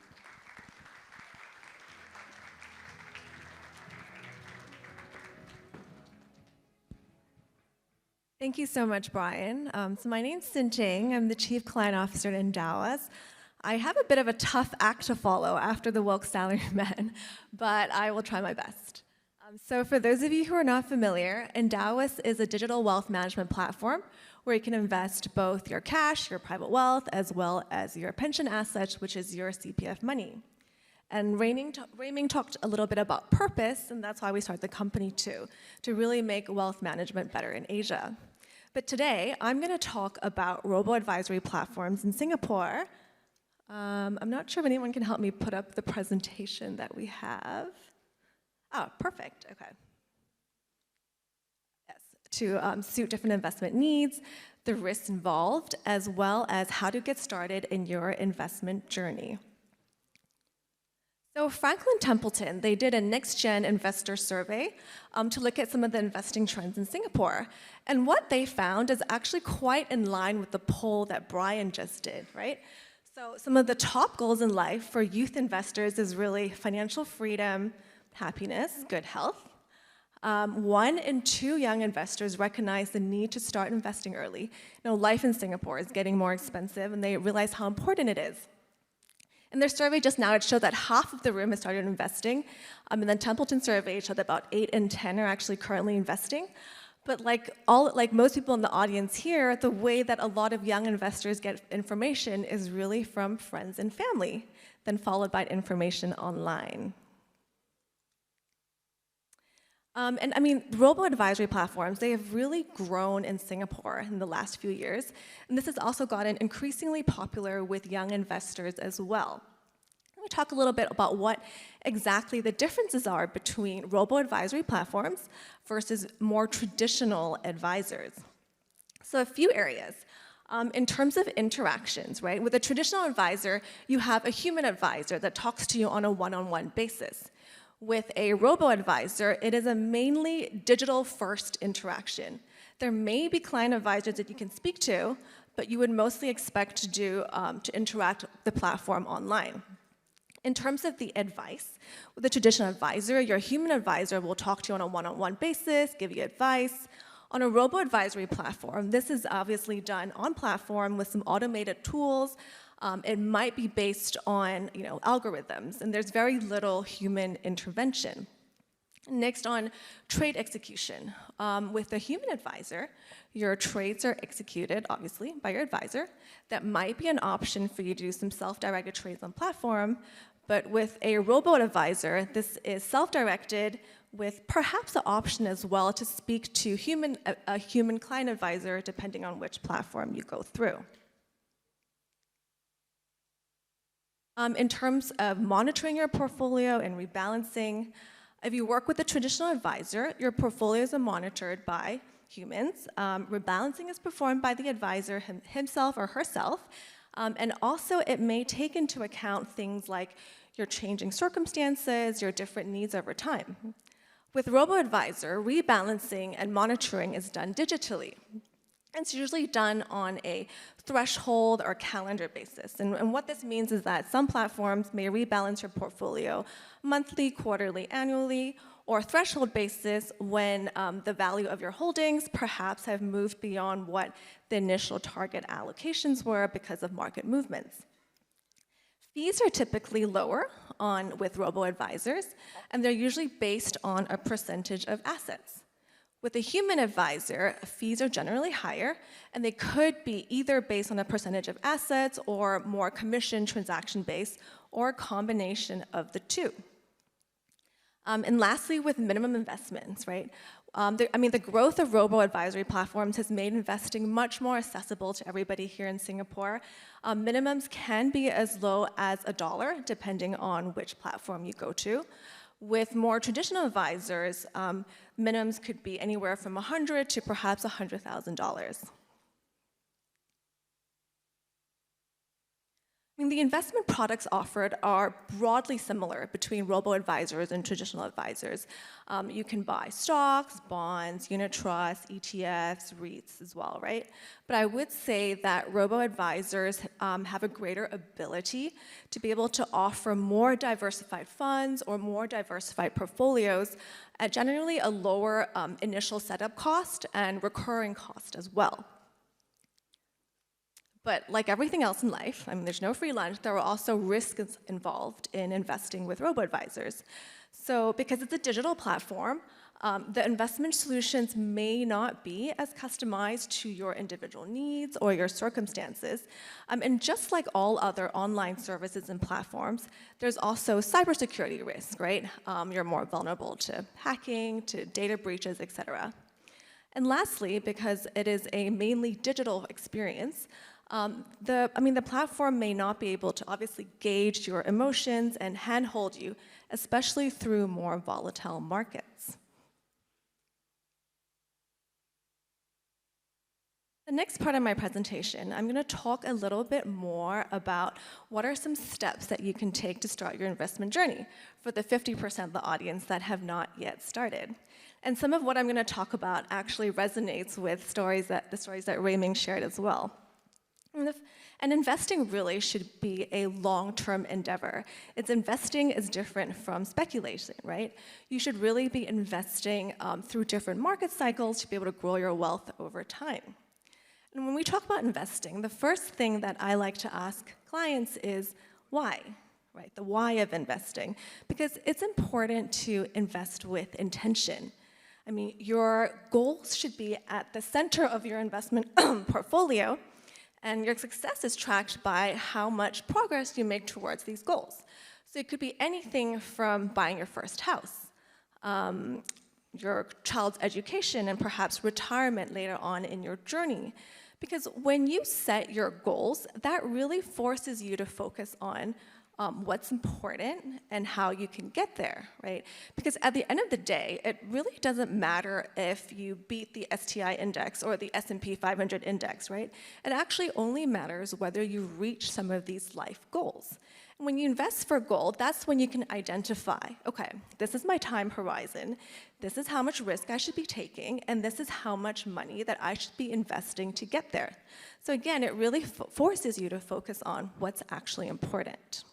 Thank you so much, Brian. So my name's Sin Ting. I'm the Chief Client Officer at Endowers. I have a bit of a tough act to follow after the woke salaryman, but I will try my best. So for those of you who are not familiar, Endowus is a digital wealth management platform where you can invest both your cash, your private wealth, as well as your pension assets, which is your CPF money. And Rayming talked a little bit about purpose, and that's why we started the company too, to really make wealth management better in Asia. But today, I'm going to talk about robo-advisory platforms in Singapore. I'm not sure if anyone can help me put up the presentation that we have. Oh, perfect, okay. Yes, to suit different investment needs, the risks involved, as well as how to get started in your investment journey. So Franklin Templeton, they did a next-gen investor survey to look at some of the investing trends in Singapore. And what they found is actually quite in line with the poll that Brian just did, right? So some of the top goals in life for youth investors is really financial freedom, happiness, good health. 1 in 2 young investors recognize the need to start investing early. You know, life in Singapore is getting more expensive, and they realize how important it is. In their survey just now, it showed that half of the room has started investing. And then Templeton survey showed that about 8 in 10 are actually currently investing. But like most people in the audience here, the way that a lot of young investors get information is really from friends and family, then followed by information online. And I mean, robo-advisory platforms, they have really grown in Singapore in the last few years. And this has also gotten increasingly popular with young investors as well. Let me talk a little bit about what exactly the differences are between robo-advisory platforms versus more traditional advisors. So a few areas. In terms of interactions, right? With a traditional advisor, you have a human advisor that talks to you on a one-on-one basis. With a robo-advisor, it is a mainly digital-first interaction. There may be client advisors that you can speak to, but you would mostly expect to interact with the platform online. In terms of the advice, with a traditional advisor, your human advisor will talk to you on a one-on-one basis, give you advice. On a robo-advisory platform, this is obviously done on platform with some automated tools. It might be based on algorithms, and there's very little human intervention. Next, on trade execution. With a human advisor, your trades are executed, obviously, by your advisor. That might be an option for you to do some self-directed trades on platform, but with a robo-advisor, this is self-directed with perhaps the option as well to speak to a human client advisor, depending on which platform you go through. In terms of monitoring your portfolio and rebalancing, if you work with a traditional advisor, your portfolios are monitored by humans. Rebalancing is performed by the advisor himself or herself. And also, it may take into account things like your changing circumstances, your different needs over time. With robo-advisor, rebalancing and monitoring is done digitally. It's usually done on a threshold or calendar basis. And what this means is that some platforms may rebalance your portfolio monthly, quarterly, annually, or threshold basis when the value of your holdings perhaps have moved beyond what the initial target allocations were because of market movements. Fees are typically lower with robo-advisors, and they're usually based on a percentage of assets. With a human advisor, fees are generally higher, and they could be either based on a percentage of assets or more commission transaction-based, or a combination of the two. And lastly, with minimum investments, right? The growth of robo-advisory platforms has made investing much more accessible to everybody here in Singapore. Minimums can be as low as $1, depending on which platform you go to. With more traditional advisors, minimums could be anywhere from $100,000 to perhaps $100,000. I mean, the investment products offered are broadly similar between robo-advisors and traditional advisors. You can buy stocks, bonds, unit trusts, ETFs, REITs as well, right? But I would say that robo-advisors have a greater ability to be able to offer more diversified funds or more diversified portfolios at generally a lower initial setup cost and recurring cost as well. But like everything else in life, I mean, there's no free lunch, there are also risks involved in investing with robo-advisors. So because it's a digital platform, the investment solutions may not be as customized to your individual needs or your circumstances. And just like all other online services and platforms, there's also cybersecurity risk, right? You're more vulnerable to hacking, to data breaches, et cetera. And lastly, because it is a mainly digital experience, the platform may not be able to obviously gauge your emotions and handhold you, especially through more volatile markets. The next part of my presentation, I'm going to talk a little bit more about what are some steps that you can take to start your investment journey for the 50% of the audience that have not yet started. And some of what I'm going to talk about actually resonates with the stories that Raymond shared as well. And investing really should be a long-term endeavor. Investing is different from speculation, right? You should really be investing through different market cycles to be able to grow your wealth over time. And when we talk about investing, the first thing that I like to ask clients is why, right? The why of investing. Because it's important to invest with intention. I mean, your goals should be at the center of your investment portfolio, and your success is tracked by how much progress you make towards these goals. So it could be anything from buying your first house, your child's education, and perhaps retirement later on in your journey. Because when you set your goals, that really forces you to focus on what's important and how you can get there, right? Because at the end of the day, it really doesn't matter if you beat the STI index or the S&P 500 index, right? It actually only matters whether you reach some of these life goals. And when you invest for gold, that's when you can identify, okay, this is my time horizon, this is how much risk I should be taking, and this is how much money that I should be investing to get there. So again, it really forces you to focus on what's actually important.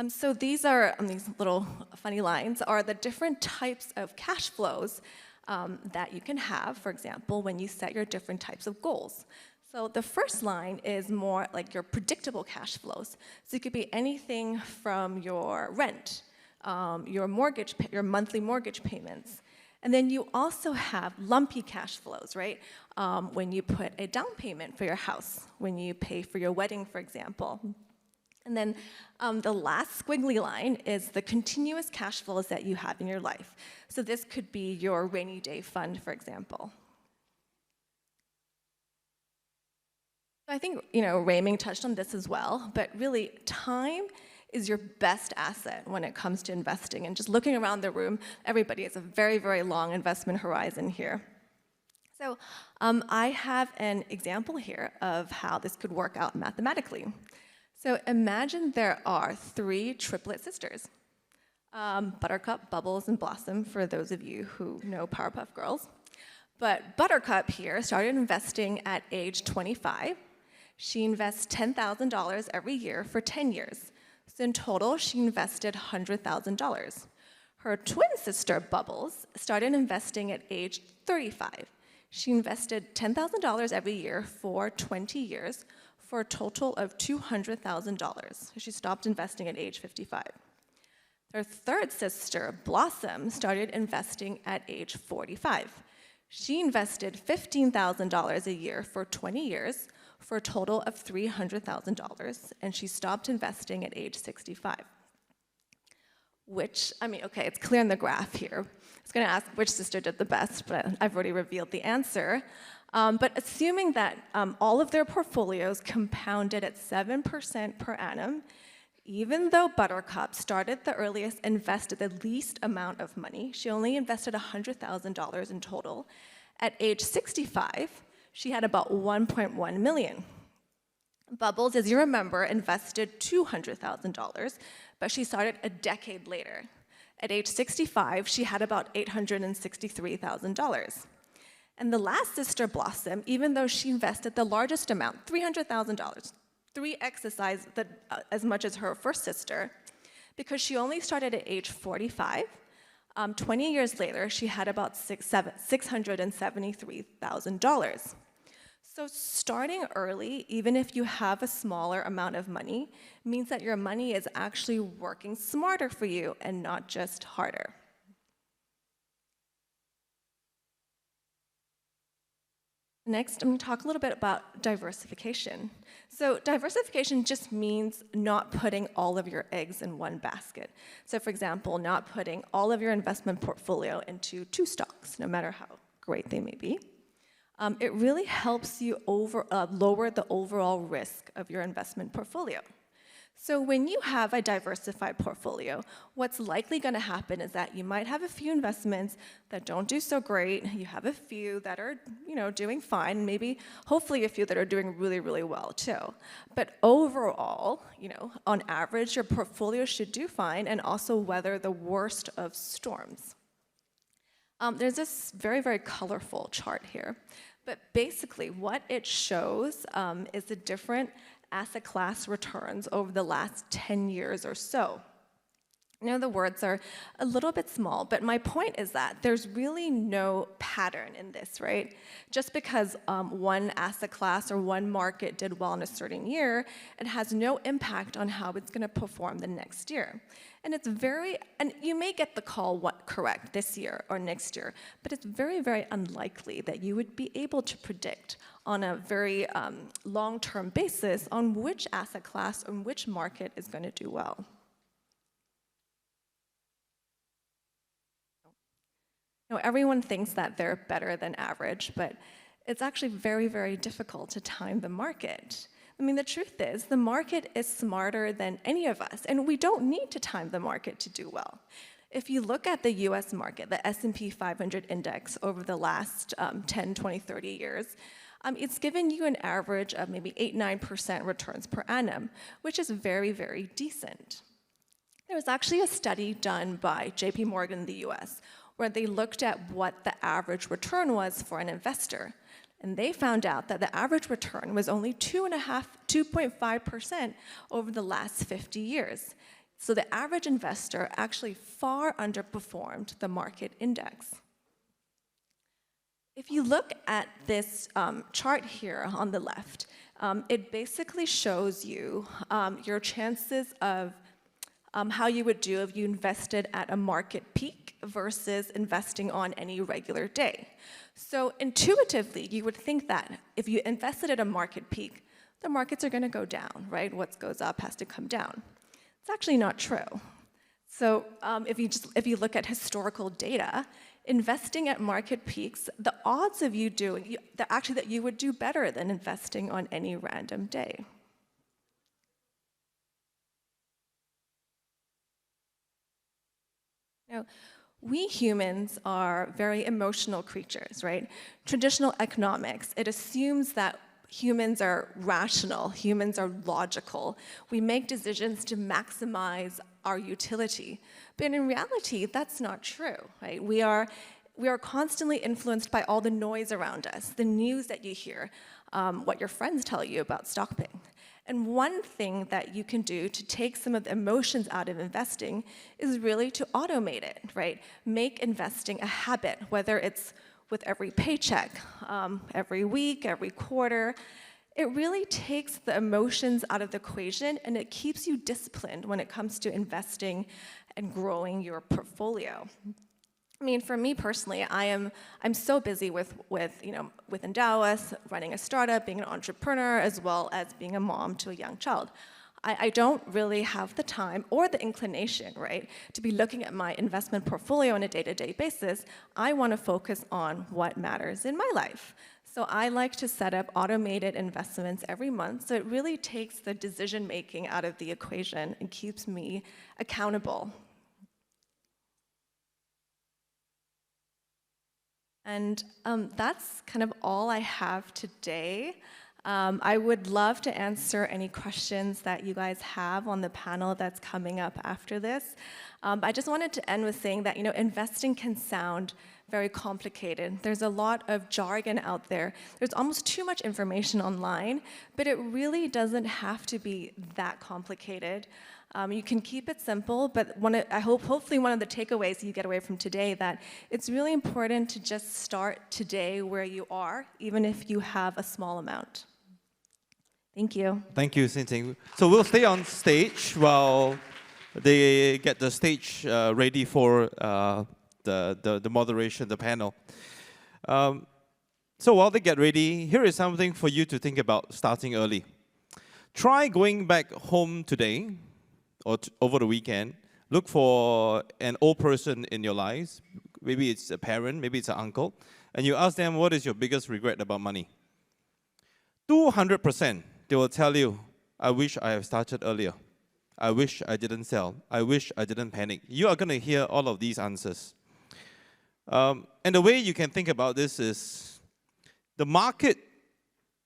So these little funny lines are the different types of cash flows that you can have, for example, when you set your different types of goals. So the first line is more like your predictable cash flows. So it could be anything from your rent, your monthly mortgage payments. And then you also have lumpy cash flows, right? When you put a down payment for your house, when you pay for your wedding, for example. And then the last squiggly line is the continuous cash flows that you have in your life. So this could be your rainy day fund, for example. I think, Raymond touched on this as well, but really, time is your best asset when it comes to investing. And just looking around the room, everybody has a very, very long investment horizon here. So I have an example here of how this could work out mathematically. So imagine there are 3 triplet sisters, Buttercup, Bubbles, and Blossom, for those of you who know Powerpuff Girls. But Buttercup here started investing at age 25. She invests $10,000 every year for 10 years. So in total, she invested $100,000. Her twin sister, Bubbles, started investing at age 35. She invested $10,000 every year for 20 years, for a total of $200,000. She stopped investing at age 55. Her third sister, Blossom, started investing at age 45. She invested $15,000 a year for 20 years, for a total of $300,000, and she stopped investing at age 65. It's clear in the graph here. I was going to ask which sister did the best, but I've already revealed the answer. But assuming that all of their portfolios compounded at 7% per annum, Even though Buttercup started the earliest, invested the least amount of money, she only invested $100,000 in total. At age 65, she had about 1.1 million. Bubbles, as you remember, invested $200,000, but she started a decade later. At age 65, she had about $863,000. And the last sister, Blossom, even though she invested the largest amount, $300,000, 3x the size as much as her first sister, because she only started at age 45, 20 years later, she had about $673,000. So starting early, even if you have a smaller amount of money, means that your money is actually working smarter for you and not just harder. Next, I'm going to talk a little bit about diversification. So diversification just means not putting all of your eggs in one basket. So for example, not putting all of your investment portfolio into 2 stocks, no matter how great they may be. It really helps you lower the overall risk of your investment portfolio. So when you have a diversified portfolio, what's likely going to happen is that you might have a few investments that don't do so great. You have a few that are, doing fine. Maybe, hopefully, a few that are doing really, really well too. But overall, on average, your portfolio should do fine and also weather the worst of storms. There's this very, very colorful chart here. But basically, what it shows is the different asset class returns over the last 10 years or so. The words are a little bit small, but my point is that there's really no pattern in this, right? Just because one asset class or one market did well in a certain year, it has no impact on how it's going to perform the next year. And you may get the call correct this year or next year, but it's very, very unlikely that you would be able to predict on a very long-term basis on which asset class or which market is going to do well. Everyone thinks that they're better than average, but it's actually very, very difficult to time the market. The truth is, the market is smarter than any of us, and we don't need to time the market to do well. If you look at the US market, the S&P 500 index over the last 10, 20, 30 years, it's given you an average of maybe 8-9% returns per annum, which is very, very decent. There was actually a study done by JP Morgan in the US where they looked at what the average return was for an investor. And they found out that the average return was only 2.5% over the last 50 years. So the average investor actually far underperformed the market index. If you look at this chart here on the left, it basically shows you your chances of how you would do if you invested at a market peak versus investing on any regular day. So intuitively, you would think that if you invested at a market peak, the markets are going to go down, right? What goes up has to come down. It's actually not true. So if you look at historical data, investing at market peaks, the odds of you doing, actually that you would do better than investing on any random day. We humans are very emotional creatures, right? Traditional economics, it assumes that humans are rational, humans are logical. We make decisions to maximize our utility. But in reality, that's not true, right? We are constantly influenced by all the noise around us, the news that you hear, what your friends tell you about stock picking. And one thing that you can do to take some of the emotions out of investing is really to automate it, right? Make investing a habit, whether it's with every paycheck, every week, every quarter. It really takes the emotions out of the equation and it keeps you disciplined when it comes to investing and growing your portfolio. For me personally, I'm so busy with Endowus, running a startup, being an entrepreneur, as well as being a mom to a young child. I don't really have the time or the inclination, right, to be looking at my investment portfolio on a day-to-day basis. I want to focus on what matters in my life. So I like to set up automated investments every month, so it really takes the decision making out of the equation and keeps me accountable. And that's kind of all I have today. I would love to answer any questions that you guys have on the panel that's coming up after this. I just wanted to end with saying that, investing can sound very complicated. There's a lot of jargon out there. There's almost too much information online, but it really doesn't have to be that complicated. You can keep it simple, but hopefully one of the takeaways you get away from today that it's really important to just start today where you are, even if you have a small amount. Thank you. Thank you, Xin-Ting. So we'll stay on stage while they get the stage ready for the moderation, the panel. So while they get ready, here is something for you to think about starting early. Try going back home today or over the weekend. Look for an old person in your lives. Maybe it's a parent, maybe it's an uncle. And you ask them, what is your biggest regret about money? 200%, they will tell you, I wish I have started earlier. I wish I didn't sell. I wish I didn't panic. You are going to hear all of these answers. And the way you can think about this is the market,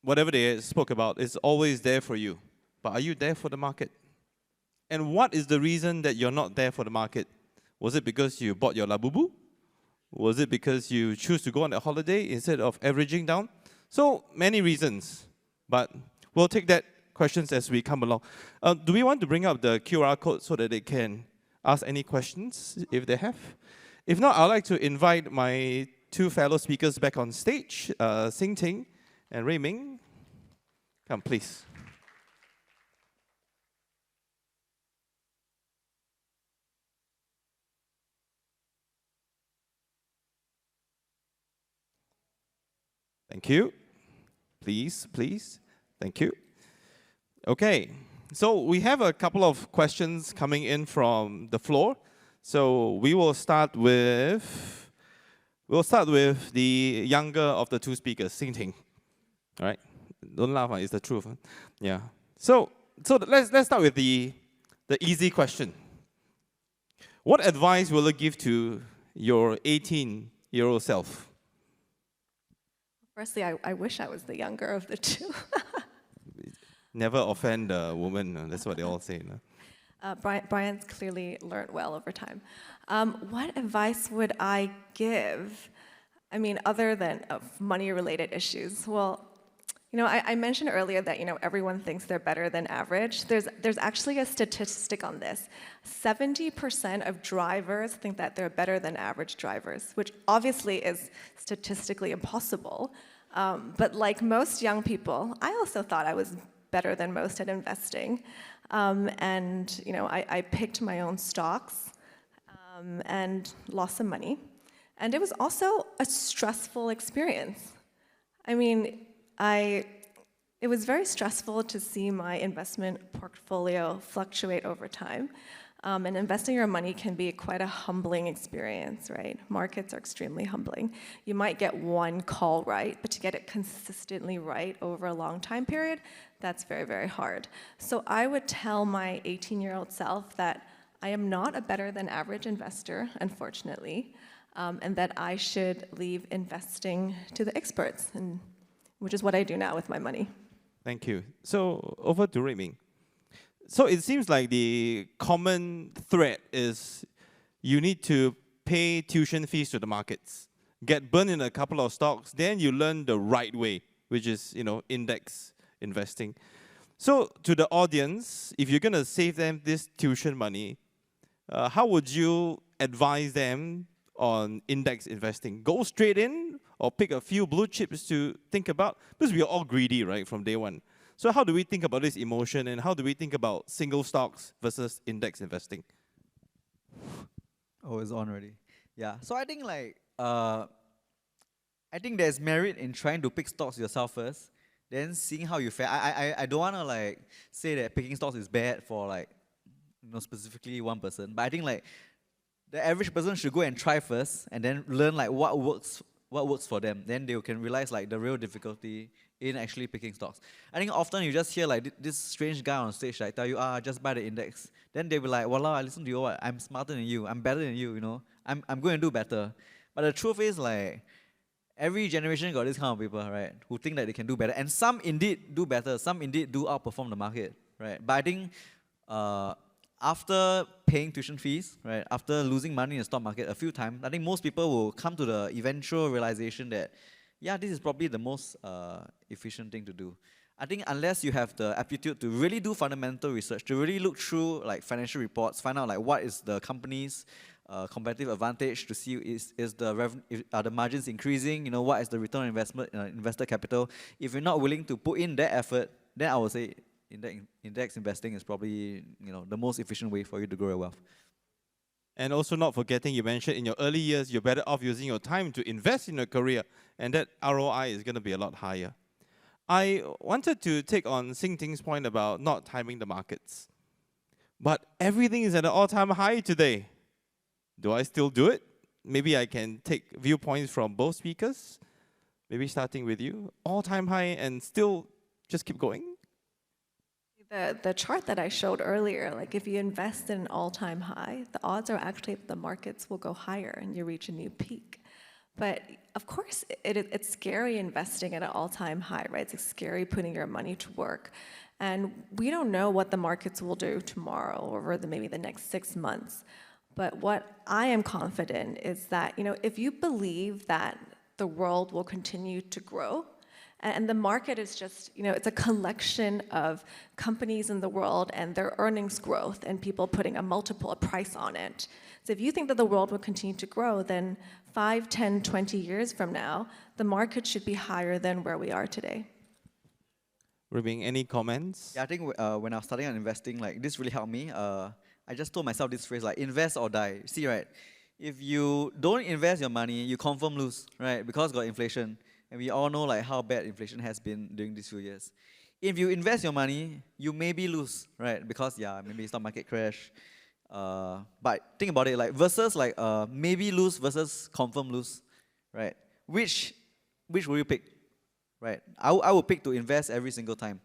whatever they spoke about, is always there for you. But are you there for the market? And what is the reason that you're not there for the market? Was it because you bought your labubu? Was it because you choose to go on a holiday instead of averaging down? So many reasons. But we'll take that questions as we come along. Do we want to bring up the QR code so that they can ask any questions if they have? If not, I'd like to invite my two fellow speakers back on stage, Xin-Ting and Rui Ming. Come, please. Thank you. Please, please. Thank you. Okay, so we have a couple of questions coming in from the floor. So we will start with the younger of the two speakers, Xin-Ting. All right, don't laugh, it's the truth. Yeah. So let's start with the easy question. What advice will you give to your 18-year-old self? Firstly, I wish I was the younger of the two. Never offend a woman, that's what they all say. No? Brian's clearly learned well over time. What advice would I give? I mean, other than money-related issues. Well, I mentioned earlier that everyone thinks they're better than average. There's actually a statistic on this. 70% of drivers think that they're better than average drivers, which obviously is statistically impossible. But like most young people, I also thought I was better than most at investing. And I picked my own stocks and lost some money. And it was also a stressful experience. I mean, it was very stressful to see my investment portfolio fluctuate over time. And investing your money can be quite a humbling experience, right? Markets are extremely humbling. You might get one call right, but to get it consistently right over a long time period, that's very, very hard. So I would tell my 18-year-old self that I am not a better than average investor, unfortunately, and that I should leave investing to the experts, which is what I do now with my money. Thank you. So over to Rui Ming. So it seems like the common thread is you need to pay tuition fees to the markets, get burned in a couple of stocks, then you learn the right way, which is index investing. So to the audience, if you're going to save them this tuition money, how would you advise them on index investing? Go straight in or pick a few blue chips to think about? Because we are all greedy, right, from day one. So how do we think about this emotion, and how do we think about single stocks versus index investing? Oh, it's on already. Yeah. So I think I think there's merit in trying to pick stocks yourself first, then seeing how you fare. I don't want to say that picking stocks is bad for specifically one person, but I think the average person should go and try first, and then learn what works what works for them, then they can realize like the real difficulty in actually picking stocks. I think often you just hear like this strange guy on stage like tell you, just buy the index. Then they'll be like, "Wallah, I listen to you. What? I'm smarter than you. I'm better than you. You know, I'm going to do better." But the truth is like every generation got this kind of people, right, who think that they can do better, and some indeed do better. Some indeed do outperform the market, right? But I think after paying tuition fees, right, after losing money in the stock market a few times, I think most people will come to the eventual realization that, yeah, this is probably the most efficient thing to do. I think unless you have the aptitude to really do fundamental research, to really look through like financial reports, find out like what is the company's competitive advantage, to see are the margins increasing, you know, what is the return on investment, investor capital. If you're not willing to put in that effort, then I would say index investing is probably, you know, the most efficient way for you to grow your wealth. And also not forgetting, you mentioned in your early years, you're better off using your time to invest in your career, and that ROI is going to be a lot higher. I wanted to take on Sing Ting's point about not timing the markets. But everything is at an all-time high today. Do I still do it? Maybe I can take viewpoints from both speakers. Maybe starting with you. All-time high and still just keep going? The chart that I showed earlier, like if you invest in an all-time high, the odds are actually that the markets will go higher and you reach a new peak. But of course, it's scary investing at an all-time high, right? It's scary putting your money to work. And we don't know what the markets will do tomorrow or maybe the next 6 months. But what I am confident is that, you know, if you believe that the world will continue to grow, and the market is just, you know, it's a collection of companies in the world and their earnings growth and people putting a multiple, a price on it. So if you think that the world will continue to grow, then 5, 10, 20 years from now, the market should be higher than where we are today. Ruibing, any comments? Yeah, I think when I was starting on investing, like this really helped me. I just told myself this phrase, like invest or die. See, right, if you don't invest your money, you confirm lose, right? Because got inflation. And we all know like how bad inflation has been during these few years. If you invest your money, you maybe lose, right? Because yeah, maybe stock market crash. But think about it, like versus like maybe lose versus confirm lose, right? Which will you pick, right? I will pick to invest every single time.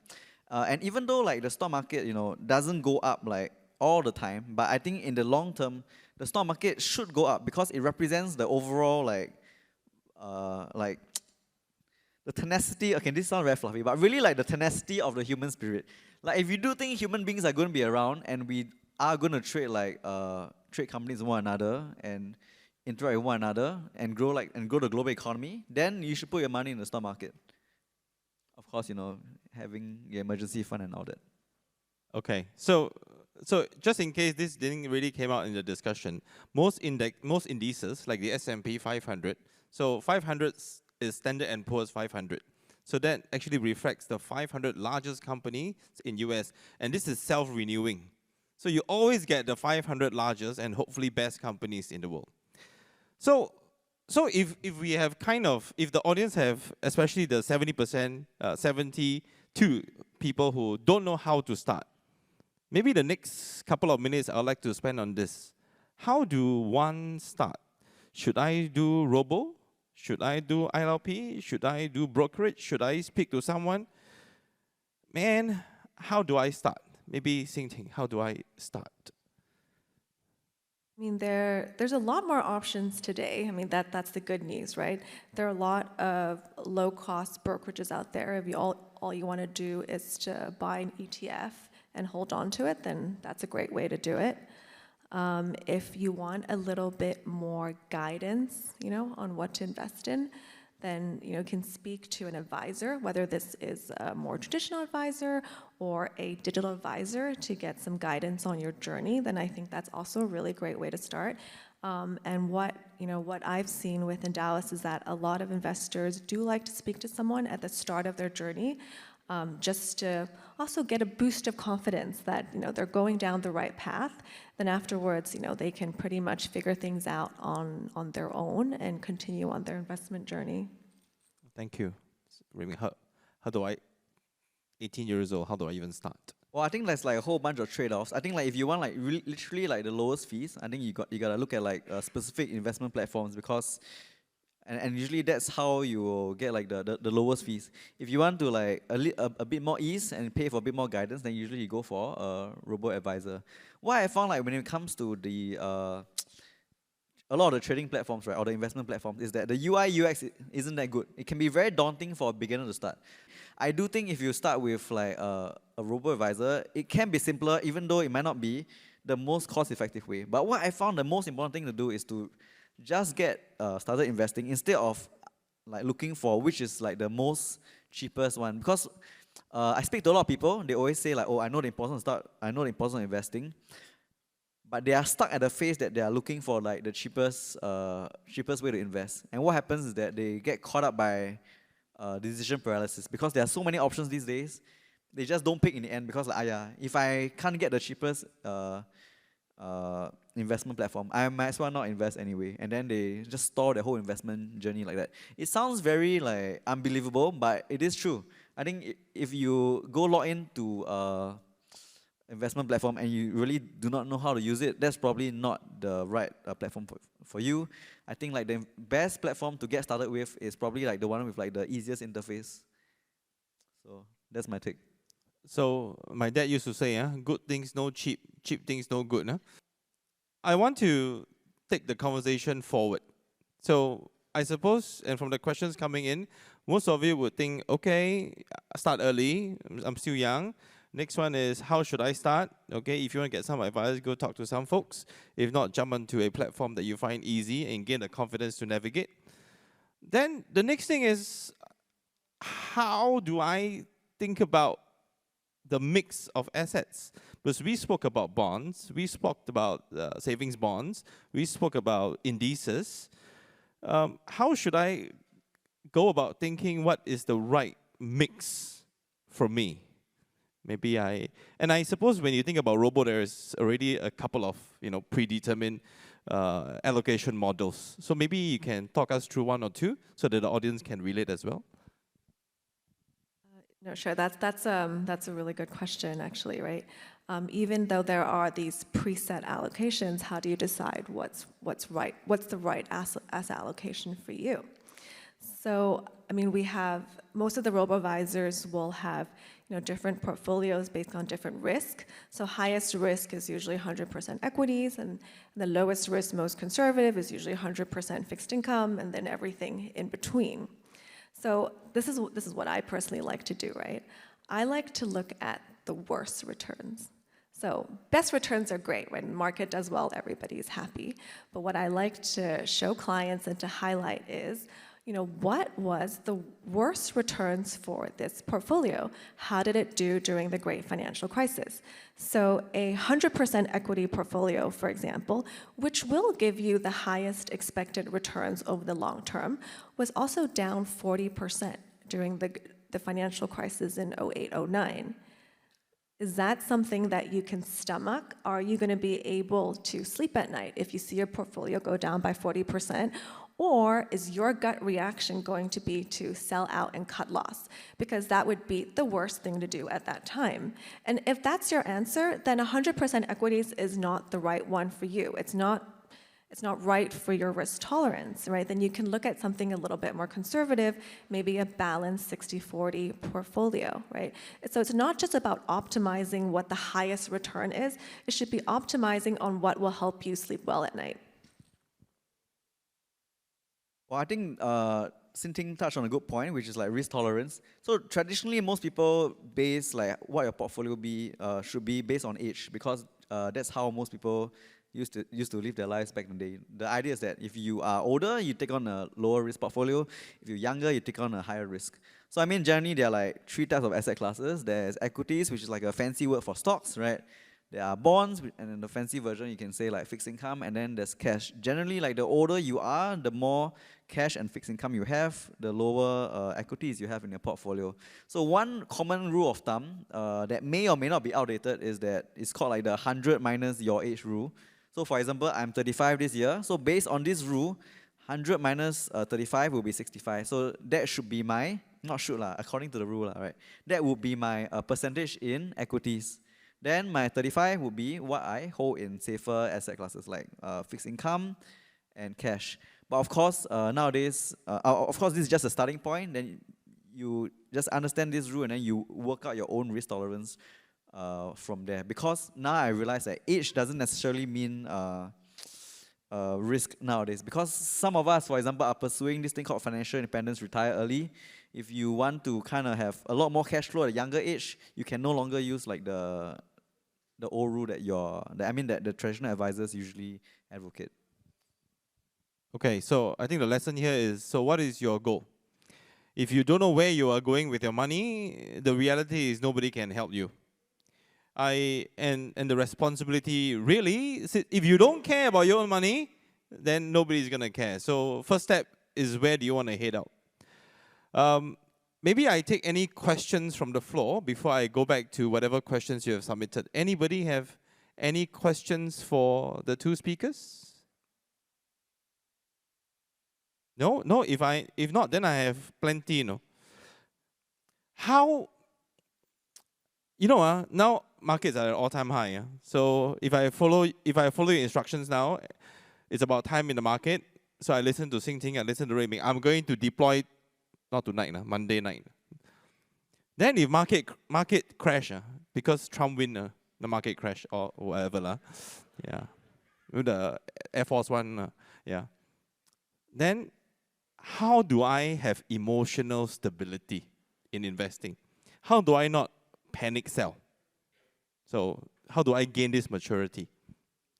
And even though like the stock market, you know, doesn't go up like all the time, but I think in the long term, the stock market should go up because it represents the overall like the tenacity. Okay, this sounds very fluffy, but really like the tenacity of the human spirit. Like if you do think human beings are going to be around and we are going to trade like trade companies with one another and interact with one another and grow the global economy, then you should put your money in the stock market. Of course, you know, having your emergency fund and all that. Okay, so just in case this didn't really came out in the discussion, most indices like the S&P 500, so 500 is Standard & Poor's 500. So that actually reflects the 500 largest companies in US, and this is self-renewing. So you always get the 500 largest and hopefully best companies in the world. So if we have if the audience have, especially the 70%, 72 people who don't know how to start, maybe the next couple of minutes I'd like to spend on this. How do one start? Should I do robo? Should I do ILP? Should I do brokerage? Should I speak to someone? Man, how do I start? Maybe Sing Ting, how do I start? I mean, there's a lot more options today. I mean, that's the good news, right? There are a lot of low-cost brokerages out there. If all you want to do is to buy an ETF and hold on to it, then that's a great way to do it. If you want a little bit more guidance, you know, on what to invest in, then you can speak to an advisor, whether this is a more traditional advisor or a digital advisor to get some guidance on your journey. Then I think that's also a really great way to start. And what I've seen within Dallas is that a lot of investors do like to speak to someone at the start of their journey, just to also get a boost of confidence that they're going down the right path. Then afterwards, they can pretty much figure things out on their own and continue on their investment journey. Thank you. Ruibing, how do I, 18 years old, how do I even start? Well, I think there's like a whole bunch of trade-offs. I think like if you want like literally like the lowest fees, I think you gotta look at like specific investment platforms, because And usually that's how you will get like the lowest fees. If you want to like a bit more ease and pay for a bit more guidance, then usually you go for a robo-advisor. What I found like when it comes to the a lot of the trading platforms, right, or the investment platforms, is that the UI UX isn't that good. It can be very daunting for a beginner to start. I do think if you start with like a robo-advisor, it can be simpler, even though it might not be the most cost-effective way. But what I found the most important thing to do is to just get started investing instead of like looking for which is like the most cheapest one. Because I speak to a lot of people, they always say like, oh, I know the importance of I know the importance of investing, but they are stuck at the phase that they are looking for like the cheapest way to invest. And what happens is that they get caught up by decision paralysis because there are so many options these days. They just don't pick in the end because like, yeah, if I can't get the cheapest investment platform, I might as well not invest anyway. And then they just stall the whole investment journey like that. It sounds very like unbelievable, but it is true. I think if you go log into investment platform and you really do not know how to use it, that's probably not the right platform for you. I think like the best platform to get started with is probably like the one with like the easiest interface. So that's my take. So my dad used to say, good things no cheap, cheap things no good. I want to take the conversation forward. So I suppose, and from the questions coming in, most of you would think, okay, start early, I'm still young. Next one is, how should I start? Okay, if you want to get some advice, go talk to some folks. If not, jump onto a platform that you find easy and gain the confidence to navigate. Then the next thing is, how do I think about the mix of assets? Because we spoke about bonds, we spoke about savings bonds, we spoke about indices. How should I go about thinking what is the right mix for me? I suppose when you think about robo, there's already a couple of predetermined allocation models. So maybe you can talk us through one or two so that the audience can relate as well. No, sure. That's a really good question, actually, right? Even though there are these preset allocations, how do you decide what's right? What's the right asset allocation for you? So, I mean, we have most of the robo-advisors will have different portfolios based on different risk. So highest risk is usually 100% equities, and the lowest risk, most conservative, is usually 100% fixed income, and then everything in between. So this is what I personally like to do, right? I like to look at the worst returns. So best returns are great. When the market does well, everybody's happy. But what I like to show clients and to highlight is, what was the worst returns for this portfolio? How did it do during the great financial crisis? So a 100% equity portfolio, for example, which will give you the highest expected returns over the long term, was also down 40% during the financial crisis in 08-09. Is that something that you can stomach? Are you going to be able to sleep at night if you see your portfolio go down by 40%? Or is your gut reaction going to be to sell out and cut loss? Because that would be the worst thing to do at that time. And if that's your answer, then 100% equities is not the right one for you. It's not right for your risk tolerance, right? Then you can look at something a little bit more conservative, maybe a balanced 60-40 portfolio, right? So it's not just about optimizing what the highest return is, it should be optimizing on what will help you sleep well at night. Well, I think Sin Ting touched on a good point, which is like risk tolerance. So traditionally, most people base like what your portfolio should be based on age, because that's how most people used to live their lives back in the day. The idea is that if you are older, you take on a lower risk portfolio. If you're younger, you take on a higher risk. So I mean, generally there are like 3 types of asset classes. There's equities, which is like a fancy word for stocks, right? There are bonds, and in the fancy version, you can say like fixed income, and then there's cash. Generally, like the older you are, the more cash and fixed income you have, the lower equities you have in your portfolio. So one common rule of thumb that may or may not be outdated is that it's called like the 100 minus your age rule. So for example, I'm 35 this year. So based on this rule, 100 minus 35 will be 65. So that should be my, not should lah, according to the rule, right? That would be my percentage in equities. Then my 35 would be what I hold in safer asset classes like fixed income and cash. But of course, nowadays, of course, this is just a starting point. Then you just understand this rule and then you work out your own risk tolerance from there. Because now I realize that age doesn't necessarily mean risk nowadays. Because some of us, for example, are pursuing this thing called financial independence, retire early. If you want to kind of have a lot more cash flow at a younger age, you can no longer use like the old rule that that the traditional advisors usually advocate. Okay, so I think the lesson here is, so what is your goal? If you don't know where you are going with your money, the reality is nobody can help you. And the responsibility really, if you don't care about your own money, then nobody's gonna care. So first step is, where do you want to head out? Maybe I take any questions from the floor before I go back to whatever questions you have submitted. Anybody have any questions for the two speakers? No? No? If not, then I have plenty, you know. How, now markets are at all-time high. So if I follow your instructions now, it's about time in the market. So I listen to Sing Ting, I listen to Ray Ming. I'm going to deploy, not tonight, Monday night. Then if market crash, because Trump win, the market crash or whatever, yeah, with the Air Force One, yeah. Then how do I have emotional stability in investing? How do I not panic sell? So how do I gain this maturity?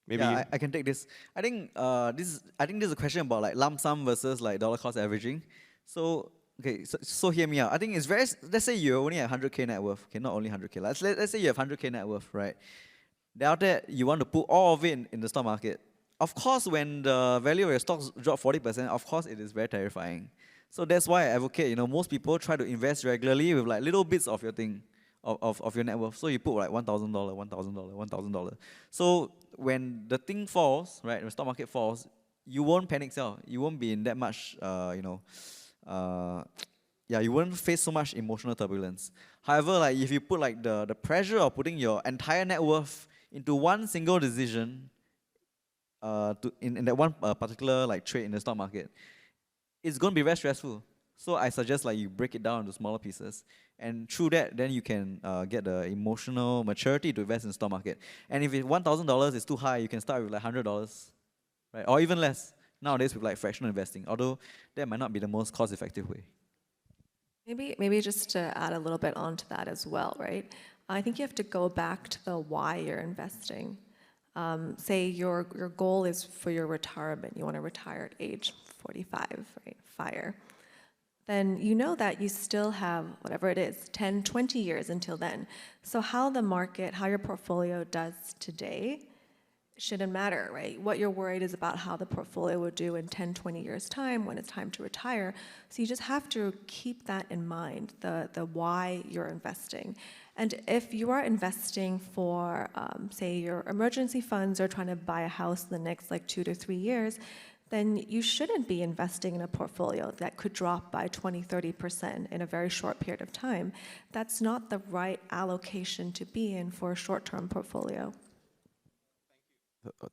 Maybe I can take this. I think this is a question about like lump sum versus like dollar cost averaging. So okay, so hear me out. I think it's very, let's say you only have 100K net worth. Okay, not only 100K. Let's say you have 100K net worth, right? Then after that, you want to put all of it in the stock market. Of course, when the value of your stocks drop 40%, of course it is very terrifying. So that's why I advocate, most people try to invest regularly with like little bits of your thing, of your net worth. So you put like $1,000, $1,000, $1,000. So when the thing falls, right, when the stock market falls, you won't panic sell. You won't be in that much, you won't face so much emotional turbulence. However, like if you put like the pressure of putting your entire net worth into one single decision, in that one particular like trade in the stock market, it's going to be very stressful. So I suggest like you break it down into smaller pieces, and through that, then you can get the emotional maturity to invest in the stock market. And if $1,000 is too high, you can start with like $100, right, or even less nowadays with like fractional investing. Although that might not be the most cost-effective way. Maybe just to add a little bit onto that as well, right? I think you have to go back to the why you're investing. Say your goal is for your retirement. You want to retire at age 45, right? FIRE. Then you know that you still have, whatever it is, 10, 20 years until then. So how the market, how your portfolio does today shouldn't matter, right? What you're worried is about how the portfolio will do in 10, 20 years' time when it's time to retire. So you just have to keep that in mind, the why you're investing. And if you are investing for, say, your emergency funds or trying to buy a house in the next like 2 to 3 years, then you shouldn't be investing in a portfolio that could drop by 20, 30% in a very short period of time. That's not the right allocation to be in for a short-term portfolio.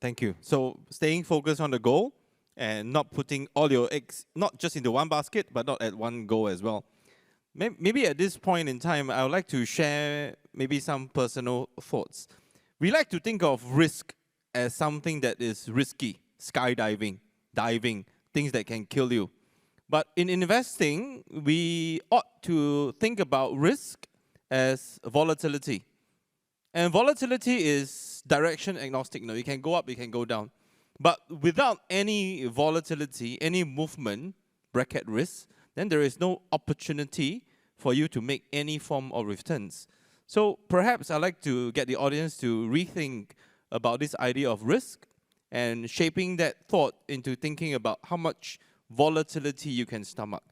Thank you. So staying focused on the goal and not putting all your eggs, not just into one basket, but not at one go as well. Maybe at this point in time, I would like to share maybe some personal thoughts. We like to think of risk as something that is risky, skydiving, diving, things that can kill you. But in investing, we ought to think about risk as volatility. And volatility is direction agnostic. You can go up, you can go down. But without any volatility, any movement, bracket risk, then there is no opportunity for you to make any form of returns. So perhaps I'd like to get the audience to rethink about this idea of risk and shaping that thought into thinking about how much volatility you can stomach.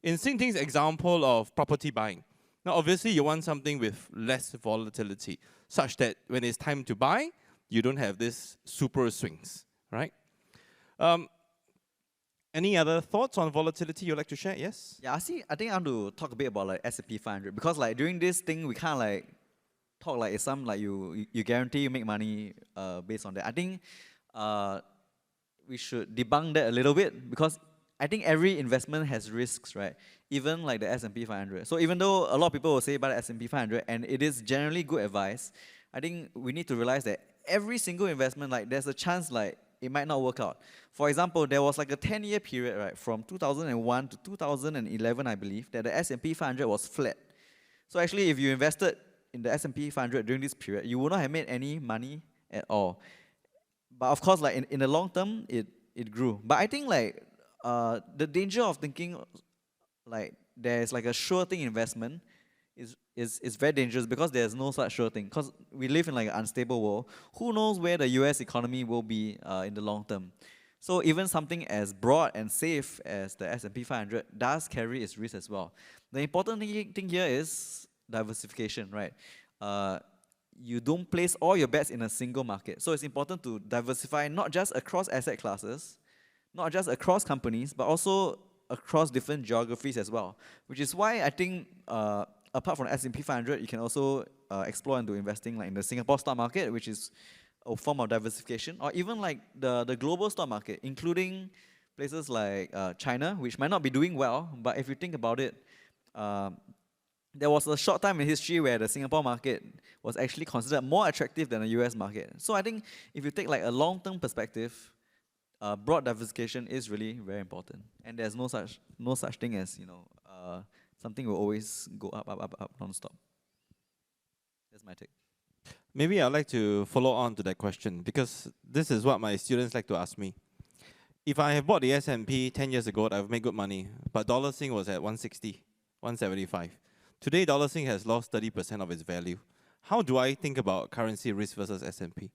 In Sing Ting's example of property buying, now obviously you want something with less volatility, such that when it's time to buy, you don't have this super swings, right? Any other thoughts on volatility you'd like to share? Yes? Yeah, I think I want to talk a bit about like S&P 500, because like during this thing, we kind of like talk like it's some like you guarantee you make money based on that. I think we should debunk that a little bit, because I think every investment has risks, right? Even like the S&P 500. So even though a lot of people will say about the S&P 500, and it is generally good advice, I think we need to realize that every single investment, like there's a chance like it might not work out. For example, there was like a 10-year period, right, from 2001 to 2011, I believe, that the S&P 500 was flat. So actually, if you invested in the S&P 500 during this period, you would not have made any money at all. But of course, like in the long term, it grew. But I think like the danger of thinking like there's like a sure thing investment is very dangerous, because there's no such sure thing. Because we live in like an unstable world. Who knows where the US economy will be in the long term? So even something as broad and safe as the S&P 500 does carry its risk as well. The important thing here is diversification, right? You don't place all your bets in a single market. So it's important to diversify not just across asset classes, not just across companies, but also across different geographies as well. Which is why I think apart from the S&P 500, you can also explore into investing like in the Singapore stock market, which is a form of diversification, or even like the global stock market, including places like China, which might not be doing well, but if you think about it, there was a short time in history where the Singapore market was actually considered more attractive than the US market. So I think if you take like a long-term perspective, broad diversification is really very important, and there's no such thing as something will always go up non-stop. That's my take. Maybe I'd like to follow on to that question, because this is what my students like to ask me. If I have bought the S&P 10 years ago, I've made good money, but dollar Sing was at 160, 175. Today, dollar Sing has lost 30% of its value. How do I think about currency risk versus S&P?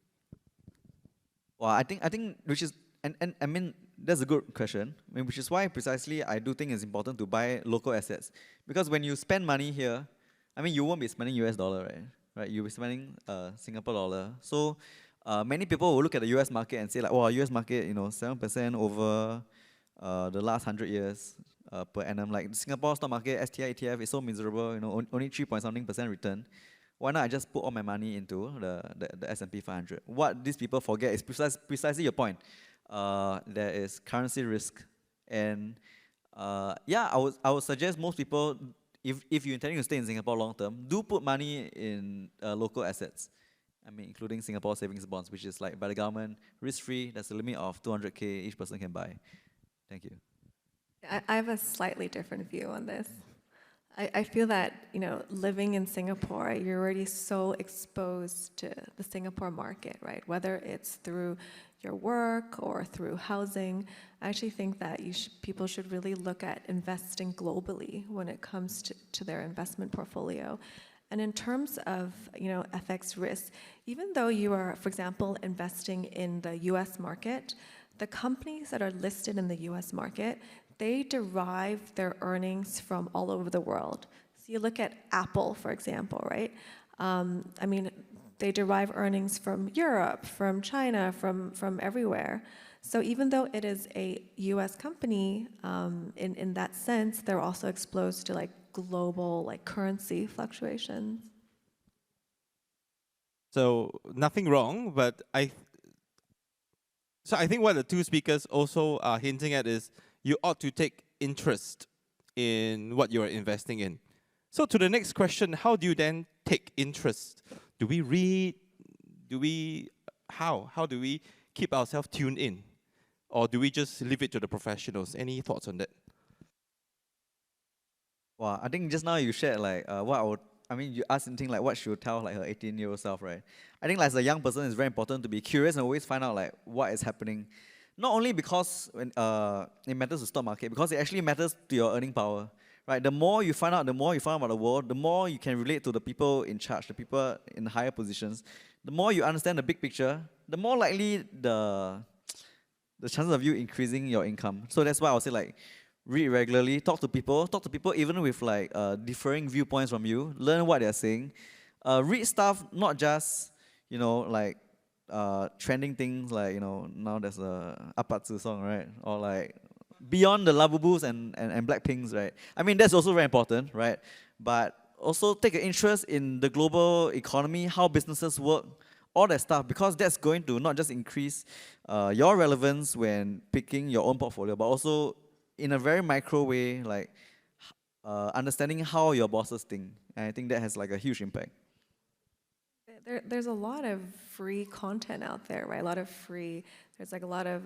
Well, I think which is, and I mean, that's a good question. I mean, which is why precisely I do think it's important to buy local assets. Because when you spend money here, I mean, you won't be spending US dollar, right? Right, you'll be spending Singapore dollar. So many people will look at the US market and say like, wow, US market, 7% over the last 100 years per annum. Like the Singapore stock market, STI ETF is so miserable, only 3-point-something% return. Why not I just put all my money into the S&P 500? What these people forget is precisely your point. There is currency risk, and yeah, I would suggest most people, if you're intending to stay in Singapore long term, do put money in local assets. I mean, including Singapore savings bonds, which is like by the government, risk-free. There's a limit of 200K each person can buy. Thank you. I have a slightly different view on this. I feel that, living in Singapore, you're already so exposed to the Singapore market, right? Whether it's through your work or through housing, I actually think that people should really look at investing globally when it comes to their investment portfolio. And in terms of, FX risk, even though you are, for example, investing in the US market, the companies that are listed in the US market, they derive their earnings from all over the world. So you look at Apple, for example, right? I mean, they derive earnings from Europe, from China, from everywhere. So even though it is a US company, in that sense, they're also exposed to like global like currency fluctuations. So nothing wrong, but I think what the two speakers also are hinting at is you ought to take interest in what you're investing in. So to the next question, how do you then take interest? Do we read? How do we keep ourselves tuned in? Or do we just leave it to the professionals? Any thoughts on that? Well, I think just now you shared like you asked something like what she would tell like her 18-year-old self, right? I think like as a young person, it's very important to be curious and always find out like what is happening. Not only because it matters to stock market, because it actually matters to your earning power, right? The more you find out about the world, the more you can relate to the people in charge, the people in higher positions. The more you understand the big picture, the more likely the chances of you increasing your income. So that's why I would say like read regularly, talk to people even with like differing viewpoints from you, learn what they're saying. Read stuff, not just like trending things like now there's a Apatsu song, right? Or like beyond the Labubus and Blackpinks, right? I mean that's also very important, right? But also take an interest in the global economy, how businesses work, all that stuff, because that's going to not just increase your relevance when picking your own portfolio, but also in a very micro way, like understanding how your bosses think. And I think that has like a huge impact. There's a lot of free content out there, right? There's like a lot of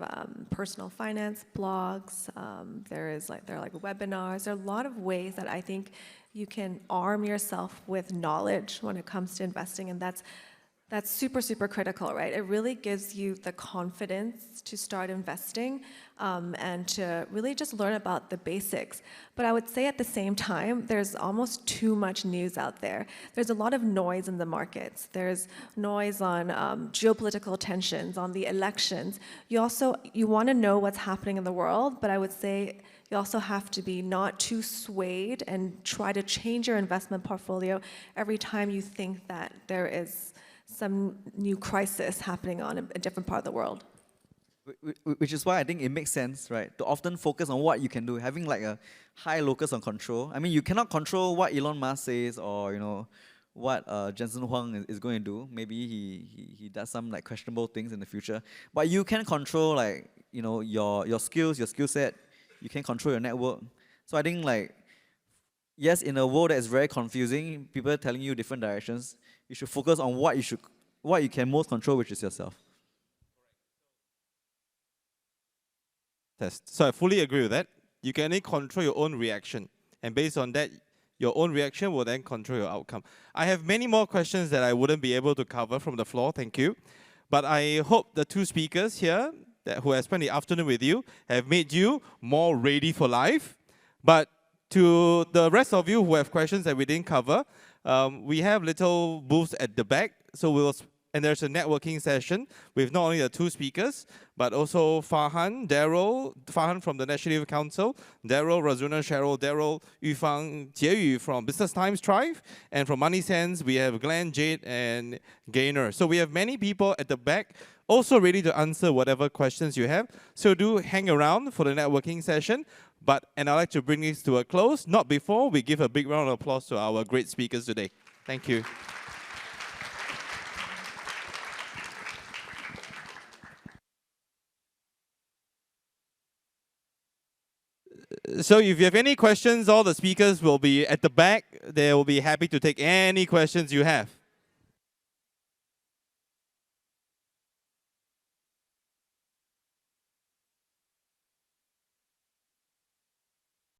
personal finance blogs. There are like webinars. There are a lot of ways that I think you can arm yourself with knowledge when it comes to investing, and that's super, super critical, right? It really gives you the confidence to start investing and to really just learn about the basics. But I would say at the same time, there's almost too much news out there. There's a lot of noise in the markets. There's noise on geopolitical tensions, on the elections. You want to know what's happening in the world, but I would say you also have to be not too swayed and try to change your investment portfolio every time you think that there is some new crisis happening on a different part of the world. Which is why I think it makes sense, right, to often focus on what you can do, having like a high locus on control. I mean, you cannot control what Elon Musk says or, you know, what Jensen Huang is going to do. Maybe he does some like questionable things in the future. But you can control like, you know, your skills, your skill set. You can control your network. So I think like, yes, in a world that is very confusing, people are telling you different directions, you should focus on what you can most control, which is yourself. So I fully agree with that. You can only control your own reaction. And based on that, your own reaction will then control your outcome. I have many more questions that I wouldn't be able to cover from the floor, thank you. But I hope the two speakers here who have spent the afternoon with you have made you more ready for life. But to the rest of you who have questions that we didn't cover, we have little booths at the back. And there's a networking session with not only the two speakers, but also Farhan from the National Youth Council, Daryl, Razuna, Cheryl, Daryl, Yufang, Jieyu from Business Times Thrive, and from Money Sense, we have Glenn, Jade, and Gaynor. So we have many people at the back also ready to answer whatever questions you have. So do hang around for the networking session. And I'd like to bring this to a close, not before we give a big round of applause to our great speakers today. Thank you. So if you have any questions, all the speakers will be at the back. They will be happy to take any questions you have.